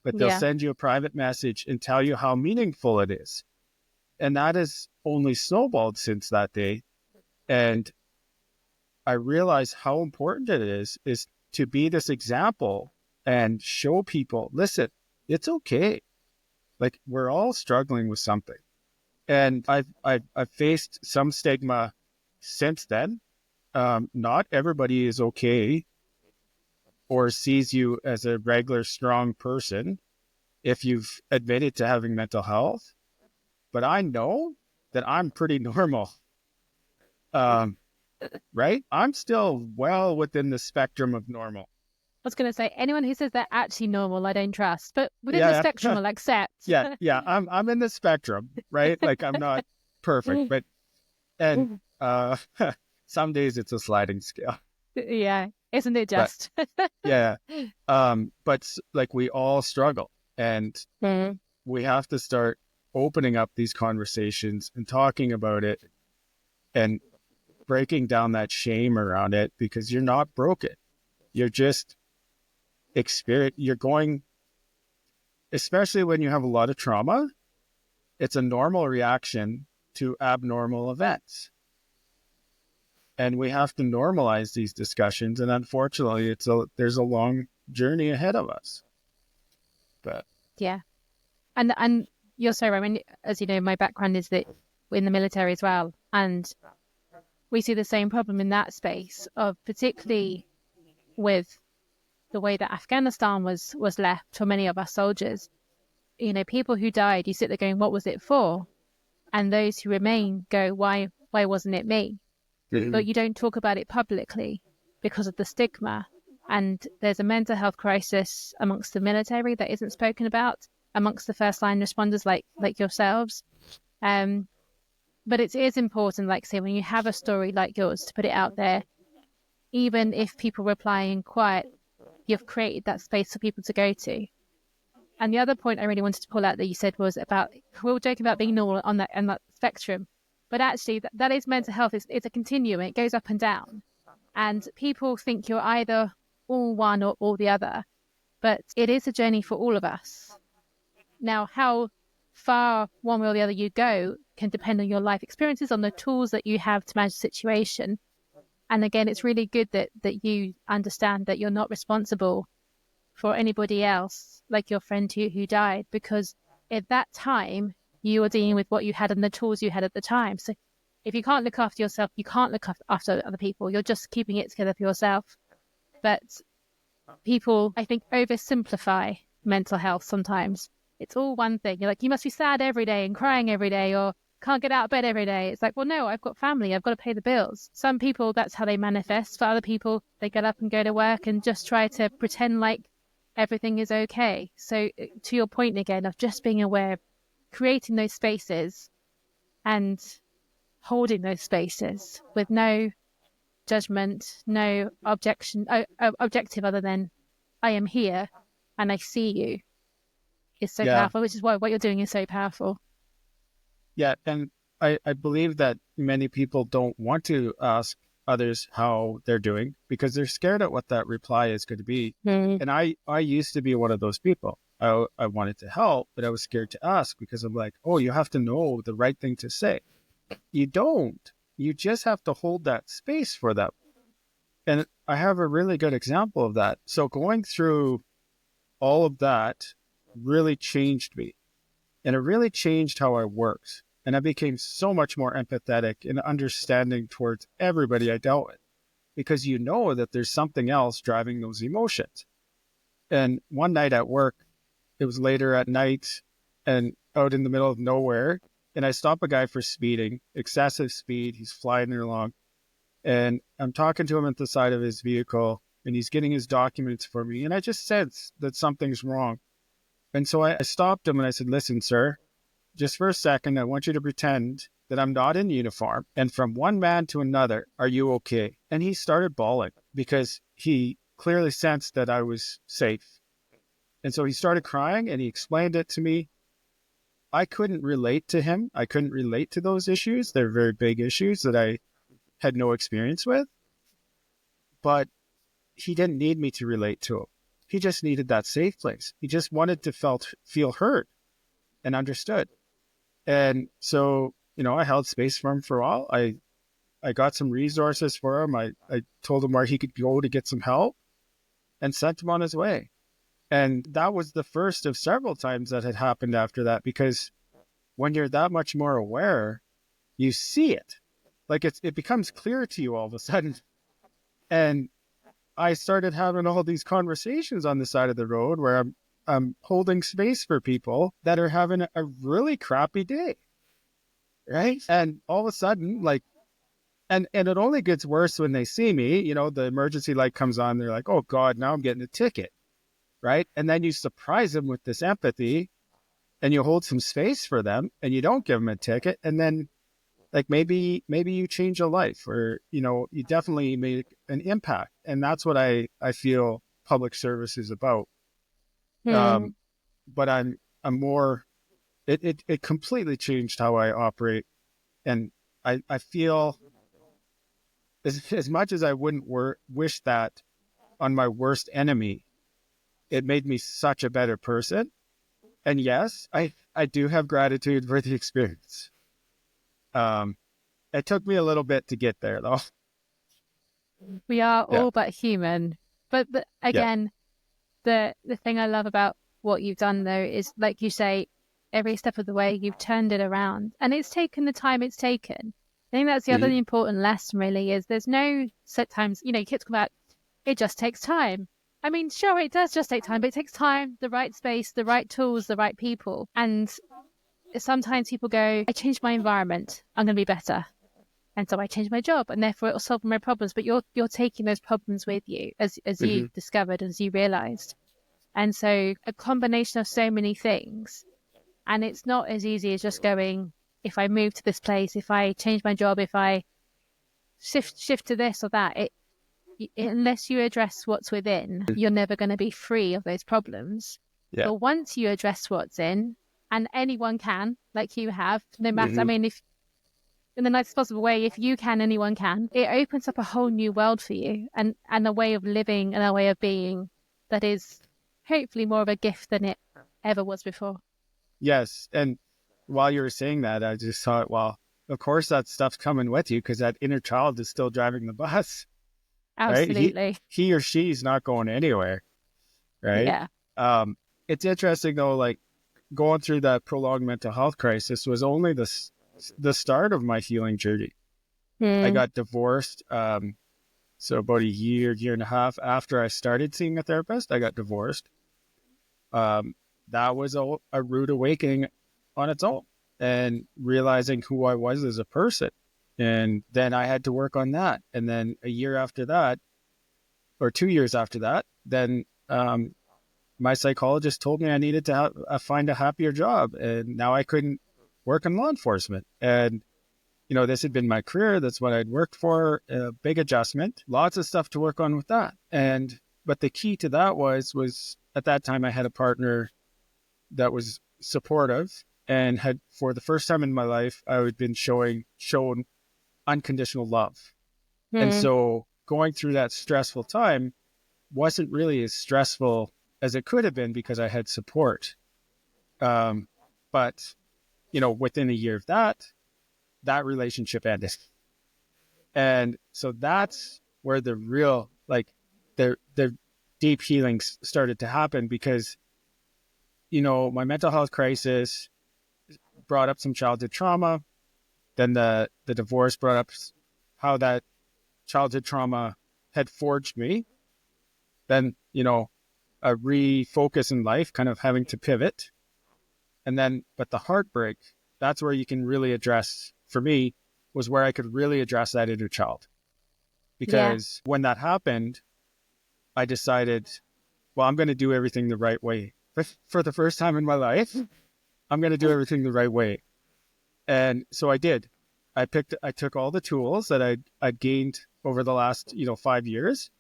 But they'll Yeah. send you a private message and tell you how meaningful it is. And that has only snowballed since that day. And I realize how important it is to be this example and show people, listen, it's okay. Like, we're all struggling with something. And I've faced some stigma since then. Not everybody is okay or sees you as a regular, strong person if you've admitted to having mental health. But I know that I'm pretty normal. Right? I'm still well within the spectrum of normal. I was going to say, anyone who says they're actually normal, I don't trust. But within the Yeah, spectrum, I'll accept. yeah. I'm in the spectrum, right? Like, I'm not perfect, but and some days it's a sliding scale. Yeah, isn't it But just? yeah, but like, we all struggle, and Mm. we have to start opening up these conversations and talking about it and breaking down that shame around it, because you're not broken. You're just you're going, especially when you have a lot of trauma, it's a normal reaction to abnormal events. And we have to normalize these discussions. And unfortunately, there's a long journey ahead of us. But Yeah. And you're so right. I mean, as you know, my background is that we're in the military as well. And we see the same problem in that space of, particularly with the way that Afghanistan was left for many of our soldiers. You know, people who died, you sit there going, what was it for? And those who remain go, why wasn't it me? But you don't talk about it publicly because of the stigma. And there's a mental health crisis amongst the military that isn't spoken about, amongst the first line responders like yourselves. But it is important, like, say, when you have a story like yours, to put it out there. Even if people reply in quiet, you've created that space for people to go to. And the other point I really wanted to pull out that you said was about, we were joking about being normal on that spectrum, but actually that is mental health. It's a continuum. It goes up and down. And people think you're either all one or all the other, but it is a journey for all of us. Now, how far one way or the other you go can depend on your life experiences, on the tools that you have to manage the situation. And again, it's really good that you understand that you're not responsible for anybody else, like your friend who died, because at that time you were dealing with what you had and the tools you had at the time. So if you can't look after yourself, you can't look after other people. You're just keeping it together for yourself. But people, I think, oversimplify mental health sometimes. It's all one thing. You're like, you must be sad every day and crying every day, or can't get out of bed every day. It's like, well, no, I've got family. I've got to pay the bills. Some people, that's how they manifest. For other people, they get up and go to work and just try to pretend like everything is okay. So to your point again of just being aware, creating those spaces and holding those spaces with no judgment, no objective other than I am here and I see you, is so yeah, powerful, which is why what you're doing is so powerful. yeah. And I believe that many people don't want to ask others how they're doing because they're scared at what that reply is going to be. Mm. And I used to be one of those people. I wanted to help, but I was scared to ask because I'm like, oh, you have to know the right thing to say. You don't. You just have to hold that space for them. And I have a really good example of that. So going through all of that really changed me. And it really changed how I worked. And I became so much more empathetic and understanding towards everybody I dealt with because you know that there's something else driving those emotions. And one night at work, it was later at night and out in the middle of nowhere. And I stop a guy for speeding, excessive speed. He's flying along. And I'm talking to him at the side of his vehicle and he's getting his documents for me. And I just sense that something's wrong. And so I stopped him and I said, listen, sir, just for a second, I want you to pretend that I'm not in uniform. And from one man to another, are you okay? And he started bawling because he clearly sensed that I was safe. And so he started crying and he explained it to me. I couldn't relate to him. I couldn't relate to those issues. They're very big issues that I had no experience with. But he didn't need me to relate to him. He just needed that safe place. He just wanted to feel heard and understood. And so, I held space for him for a while. I got some resources for him. I told him where he could go to get some help and sent him on his way. And that was the first of several times that had happened after that, because when you're that much more aware, you see it. Like it becomes clear to you all of a sudden. And I started having all these conversations on the side of the road where I'm holding space for people that are having a really crappy day. Right. And all of a sudden, and it only gets worse when they see me, the emergency light comes on. They're like, oh God, now I'm getting a ticket. Right. And then you surprise them with this empathy and you hold some space for them and you don't give them a ticket. And then maybe you change a life or, you definitely make an impact. And that's what I feel public service is about. Mm. But I'm more, it completely changed how I operate. And I feel as much as I wouldn't wish that on my worst enemy, it made me such a better person. And yes, I do have gratitude for the experience. It took me a little bit to get there though. We are Yeah. all but human. But Yeah. again, the thing I love about what you've done though is, like you say, every step of the way you've turned it around, and it's taken the time it's taken. I think that's the other Mm-hmm. important lesson really is there's no set times. You kids come out, it just takes time. I mean, sure, it does just take time, but it takes time, the right space, the right tools, the right people. And sometimes people go, I changed my environment, I'm going to be better. And so I changed my job and therefore it'll solve my problems. But you're taking those problems with you as Mm-hmm. you discovered, as you realized. And so a combination of so many things. And it's not as easy as just going, if I move to this place, if I change my job, if I shift to this or that, unless you address what's within, you're never going to be free of those problems. Yeah. But once you address what's in, and anyone can, like you have, no matter, Mm-hmm. I mean, if in the nicest possible way, if you can, anyone can, it opens up a whole new world for you and a way of living and a way of being that is hopefully more of a gift than it ever was before. Yes. And while you were saying that, I just thought, well, of course that stuff's coming with you because that inner child is still driving the bus, right? Absolutely. He or she's not going anywhere, right? Yeah. It's interesting though, like going through that prolonged mental health crisis was only the start of my healing journey. I got divorced. So about a year and a half after I started seeing a therapist, I got divorced. That was a rude awakening on its own and realizing who I was as a person. And then I had to work on that. And then a year after that, or 2 years after that, then my psychologist told me I needed to find a happier job. And now I couldn't work in law enforcement. And, this had been my career. That's what I'd worked for. A big adjustment, lots of stuff to work on with that. But the key to that was at that time I had a partner that was supportive and had, for the first time in my life, I had been shown unconditional love. And Mm. so going through that stressful time wasn't really as stressful as it could have been because I had support. Um, but, within a year of that relationship ended. And so that's where the real, like, the deep healings started to happen because, my mental health crisis brought up some childhood trauma. Then the divorce brought up how that childhood trauma had forged me. Then, a refocus in life, kind of having to pivot. And then, but the heartbreak, that's where you can really address, for me, was where I could really address that inner child. Yeah. Because when that happened, I decided, well, I'm going to do everything the right way. For the first time in my life, I'm going to do everything the right way. And so I did. I took all the tools that I'd gained over the last, 5 years,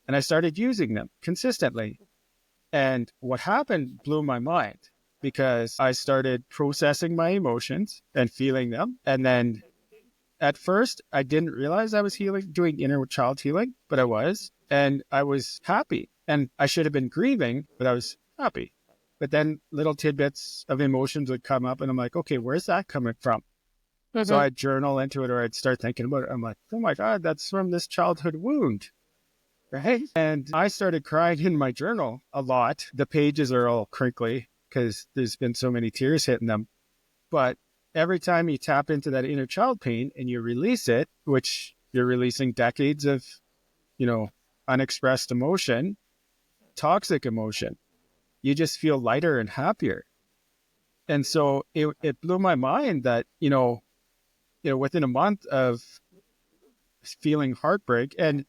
and I started using them consistently. And what happened blew my mind because I started processing my emotions and feeling them. And then at first, I didn't realize I was doing inner child healing, but I was. And I was happy. And I should have been grieving, but I was happy. But then little tidbits of emotions would come up, and I'm like, okay, where's that coming from? So Hmm. I'd journal into it or I'd start thinking about it. I'm like, oh my God, that's from this childhood wound. Right. And I started crying in my journal a lot. The pages are all crinkly because there's been so many tears hitting them. But every time you tap into that inner child pain and you release it, which you're releasing decades of, you know, unexpressed emotion, toxic emotion, you just feel lighter and happier. And so it blew my mind that, within a month of feeling heartbreak, and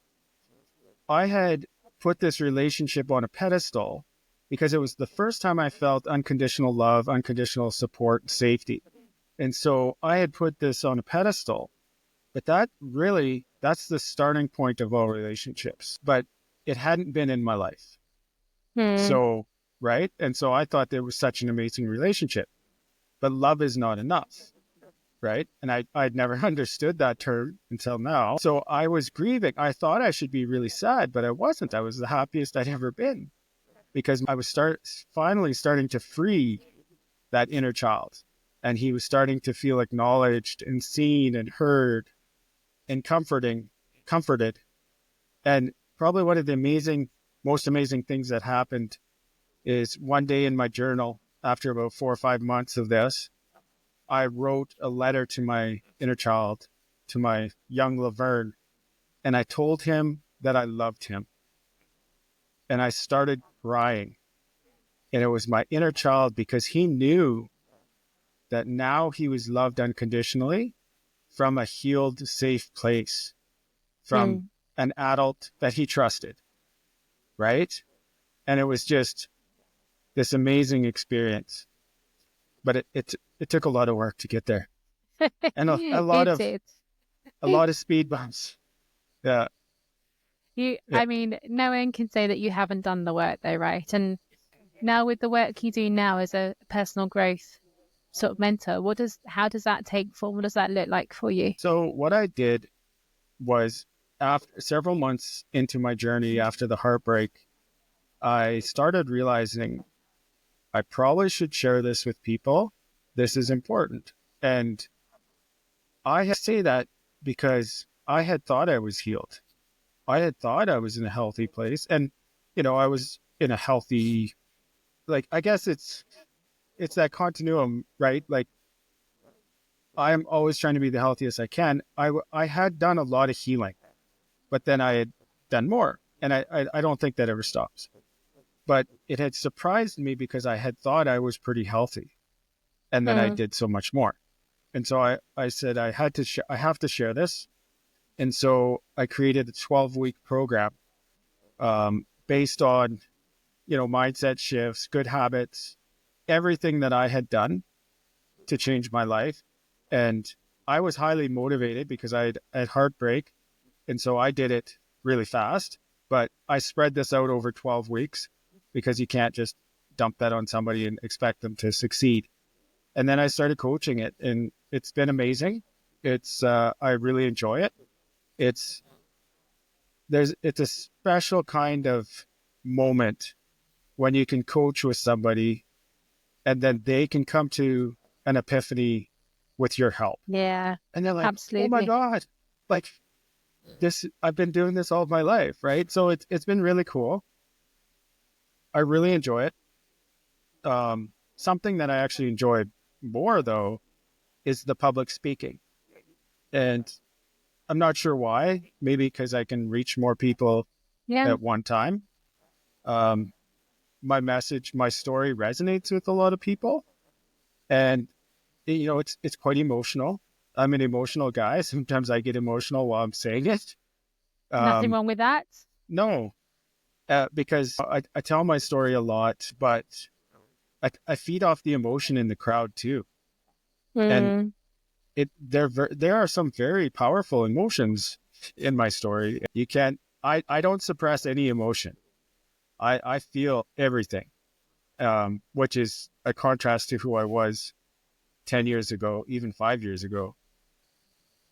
I had put this relationship on a pedestal because it was the first time I felt unconditional love, unconditional support, safety. And so I had put this on a pedestal, but that's the starting point of all relationships. But it hadn't been in my life. Mm. So, right. And so I thought there was such an amazing relationship, but love is not enough. Right. And I'd never understood that term until now. So I was grieving. I thought I should be really sad, but I wasn't. I was the happiest I'd ever been because I was finally starting to free that inner child. And he was starting to feel acknowledged and seen and heard and comforted. And probably one of the most amazing things that happened is one day in my journal, after about 4 or 5 months of this, I wrote a letter to my inner child, to my young Laverne, and I told him that I loved him. And I started crying. And it was my inner child because he knew that now he was loved unconditionally from a healed, safe place, from Mm. an adult that he trusted, right? And it was just this amazing experience. But it took a lot of work to get there, and It did. a lot of speed bumps. Yeah, yeah. I mean, no one can say that you haven't done the work though, right? And now with the work you do now as a personal growth sort of mentor, how does that take form? What does that look like for you? So what I did was, after several months into my journey after the heartbreak, I started realizing I probably should share this with people. This is important. And I say that because I had thought I was healed. I had thought I was in a healthy place. And, I was in a healthy, like, I guess it's that continuum, right? Like, I'm always trying to be the healthiest I can. I had done a lot of healing, but then I had done more. And I don't think that ever stops. But it had surprised me because I had thought I was pretty healthy. And then I Mm. did so much more. And so I said, I have to share this. And so I created a 12-week program based on, mindset shifts, good habits, everything that I had done to change my life. And I was highly motivated because I had heartbreak. And so I did it really fast, but I spread this out over 12 weeks because you can't just dump that on somebody and expect them to succeed. And then I started coaching it, and it's been amazing. I really enjoy it. It's it's a special kind of moment when you can coach with somebody and then they can come to an epiphany with your help. Yeah, And they're like, oh my absolutely. God, like this, I've been doing this all my life. Right. So it's been really cool. I really enjoy it. Something that I actually enjoy more though is the public speaking. And I'm not sure why, maybe because I can reach more people Yeah, at one time. Um, my message, my story resonates with a lot of people. And it's quite emotional. I'm an emotional guy. Sometimes I get emotional while I'm saying it. nothing Um, wrong with that. no, because I tell my story a lot, but I feed off the emotion in the crowd too. And Mm, there are some very powerful emotions in my story. You can't, I don't suppress any emotion. I feel everything, which is a contrast to who I was 10 years ago, even 5 years ago.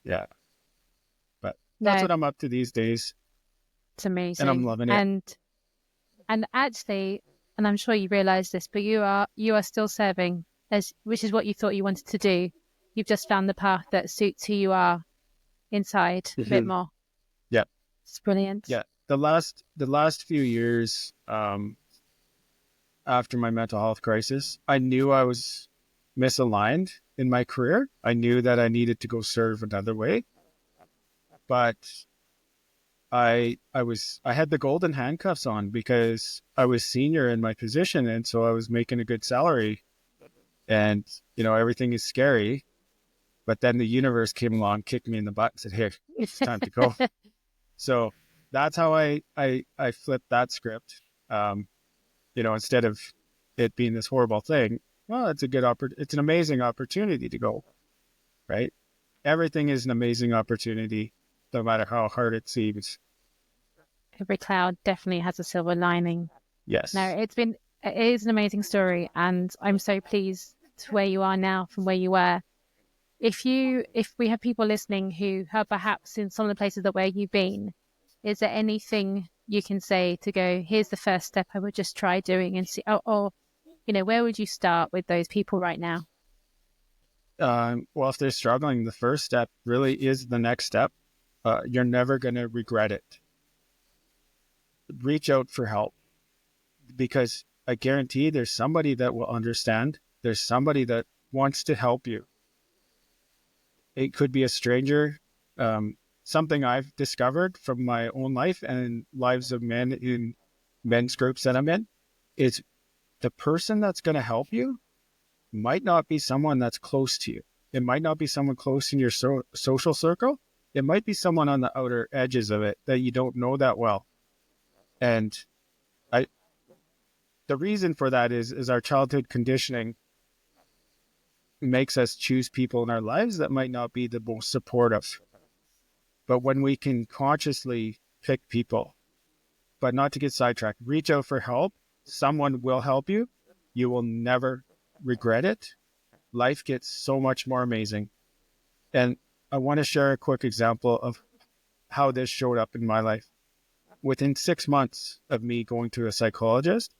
Yeah. But that's no, what I'm up to these days, it's and I'm amazing. loving it. And actually, and I'm sure you realize this, but you are still serving as which is what you thought you wanted to do. You've just found the path that suits who you are inside a bit Mhm. more. Yeah, It's brilliant. yeah. The last few years, after my mental health crisis, I knew I was misaligned in my career. I knew that I needed to go serve another way, but I had the golden handcuffs on because I was senior in my position, and so I was making a good salary, and everything is scary. But then the universe came along, kicked me in the butt, and said, "Hey, it's time to go." So that's how I flipped that script. Instead of it being this horrible thing, well, it's an amazing opportunity to go, right? Everything is an amazing opportunity, no matter how hard it seems. Every cloud definitely has a silver lining. No, Yes. it is an amazing story, and I'm so pleased to where you are now from where you were. If we have people listening who are perhaps in some of the places that where you've been, is there anything you can say to go, here's the first step I would just try doing and see, or where would you start with those people right now? Well, if they're struggling, the first step really is the next step. You're never going to regret it. Reach out for help, because I guarantee there's somebody that will understand. There's somebody that wants to help you. It could be a stranger. Something I've discovered from my own life and lives of men in men's groups that I'm in is the person that's going to help you might not be someone that's close to you. It might not be someone close in your social circle. It might be someone on the outer edges of it that you don't know that well. And I, the reason for that is our childhood conditioning makes us choose people in our lives that might not be the most supportive. But when we can consciously pick people, but not to get sidetracked, reach out for help, someone will help you. You will never regret it. Life gets so much more amazing. And I want to share a quick example of how this showed up in my life. Within 6 months of me going to a psychologist,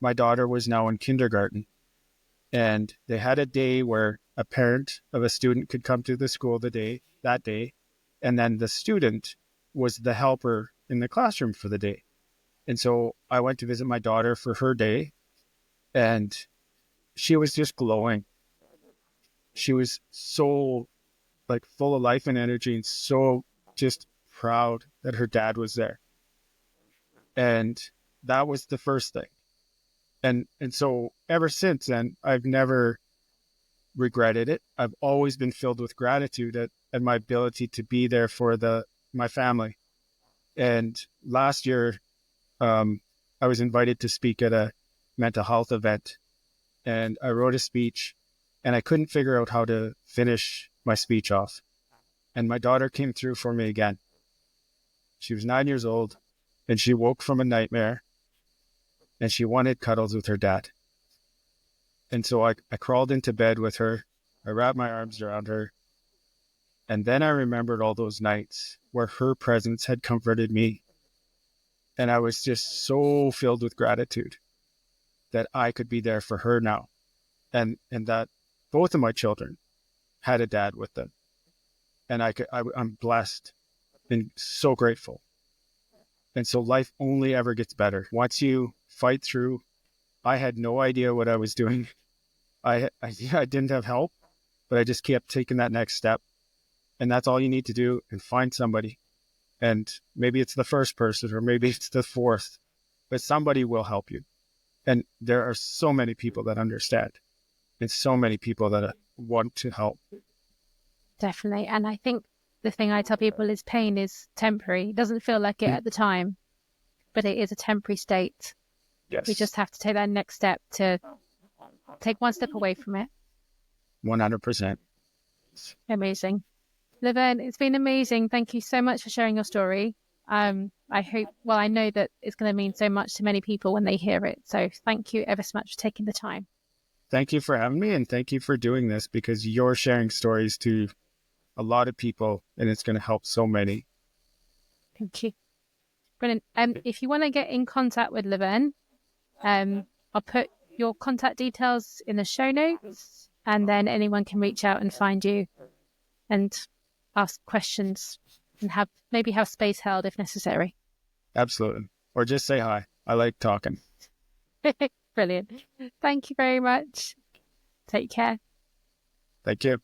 my daughter was now in kindergarten. And they had a day where a parent of a student could come to the school that day, and then the student was the helper in the classroom for the day. And so I went to visit my daughter for her day, and she was just glowing. She was so like full of life and energy and so just proud that her dad was there. And that was the first thing. And so ever since then, I've never regretted it. I've always been filled with gratitude at my ability to be there for my family. And last year, I was invited to speak at a mental health event, and I wrote a speech, and I couldn't figure out how to finish my speech off. And my daughter came through for me again. She was 9 years old, and she woke from a nightmare, and she wanted cuddles with her dad. And so I crawled into bed with her. I wrapped my arms around her. And then I remembered all those nights where her presence had comforted me. And I was just so filled with gratitude that I could be there for her now. And that both of my children had a dad with them. And I'm blessed and so grateful. And so life only ever gets better. Once you fight through, I had no idea what I was doing. I didn't have help, but I just kept taking that next step. And that's all you need to do, and find somebody. And maybe it's the first person or maybe it's the fourth, but somebody will help you. And there are so many people that understand and so many people that want to help. Definitely. And I think the thing I tell people is pain is temporary. It doesn't feel like it at the time, but it is a temporary state. Yes. We just have to take that next step to take one step away from it. 100%. Amazing. Laverne, it's been amazing. Thank you so much for sharing your story. I know that it's going to mean so much to many people when they hear it. So thank you ever so much for taking the time. Thank you for having me, and thank you for doing this, because you're sharing stories to a lot of people and it's going to help so many. Thank you. Brilliant. If you want to get in contact with Laverne, I'll put your contact details in the show notes, and then anyone can reach out and find you and ask questions and have space held if necessary. Absolutely. Or just say hi. I like talking. Brilliant. Thank you very much. Take care. Thank you.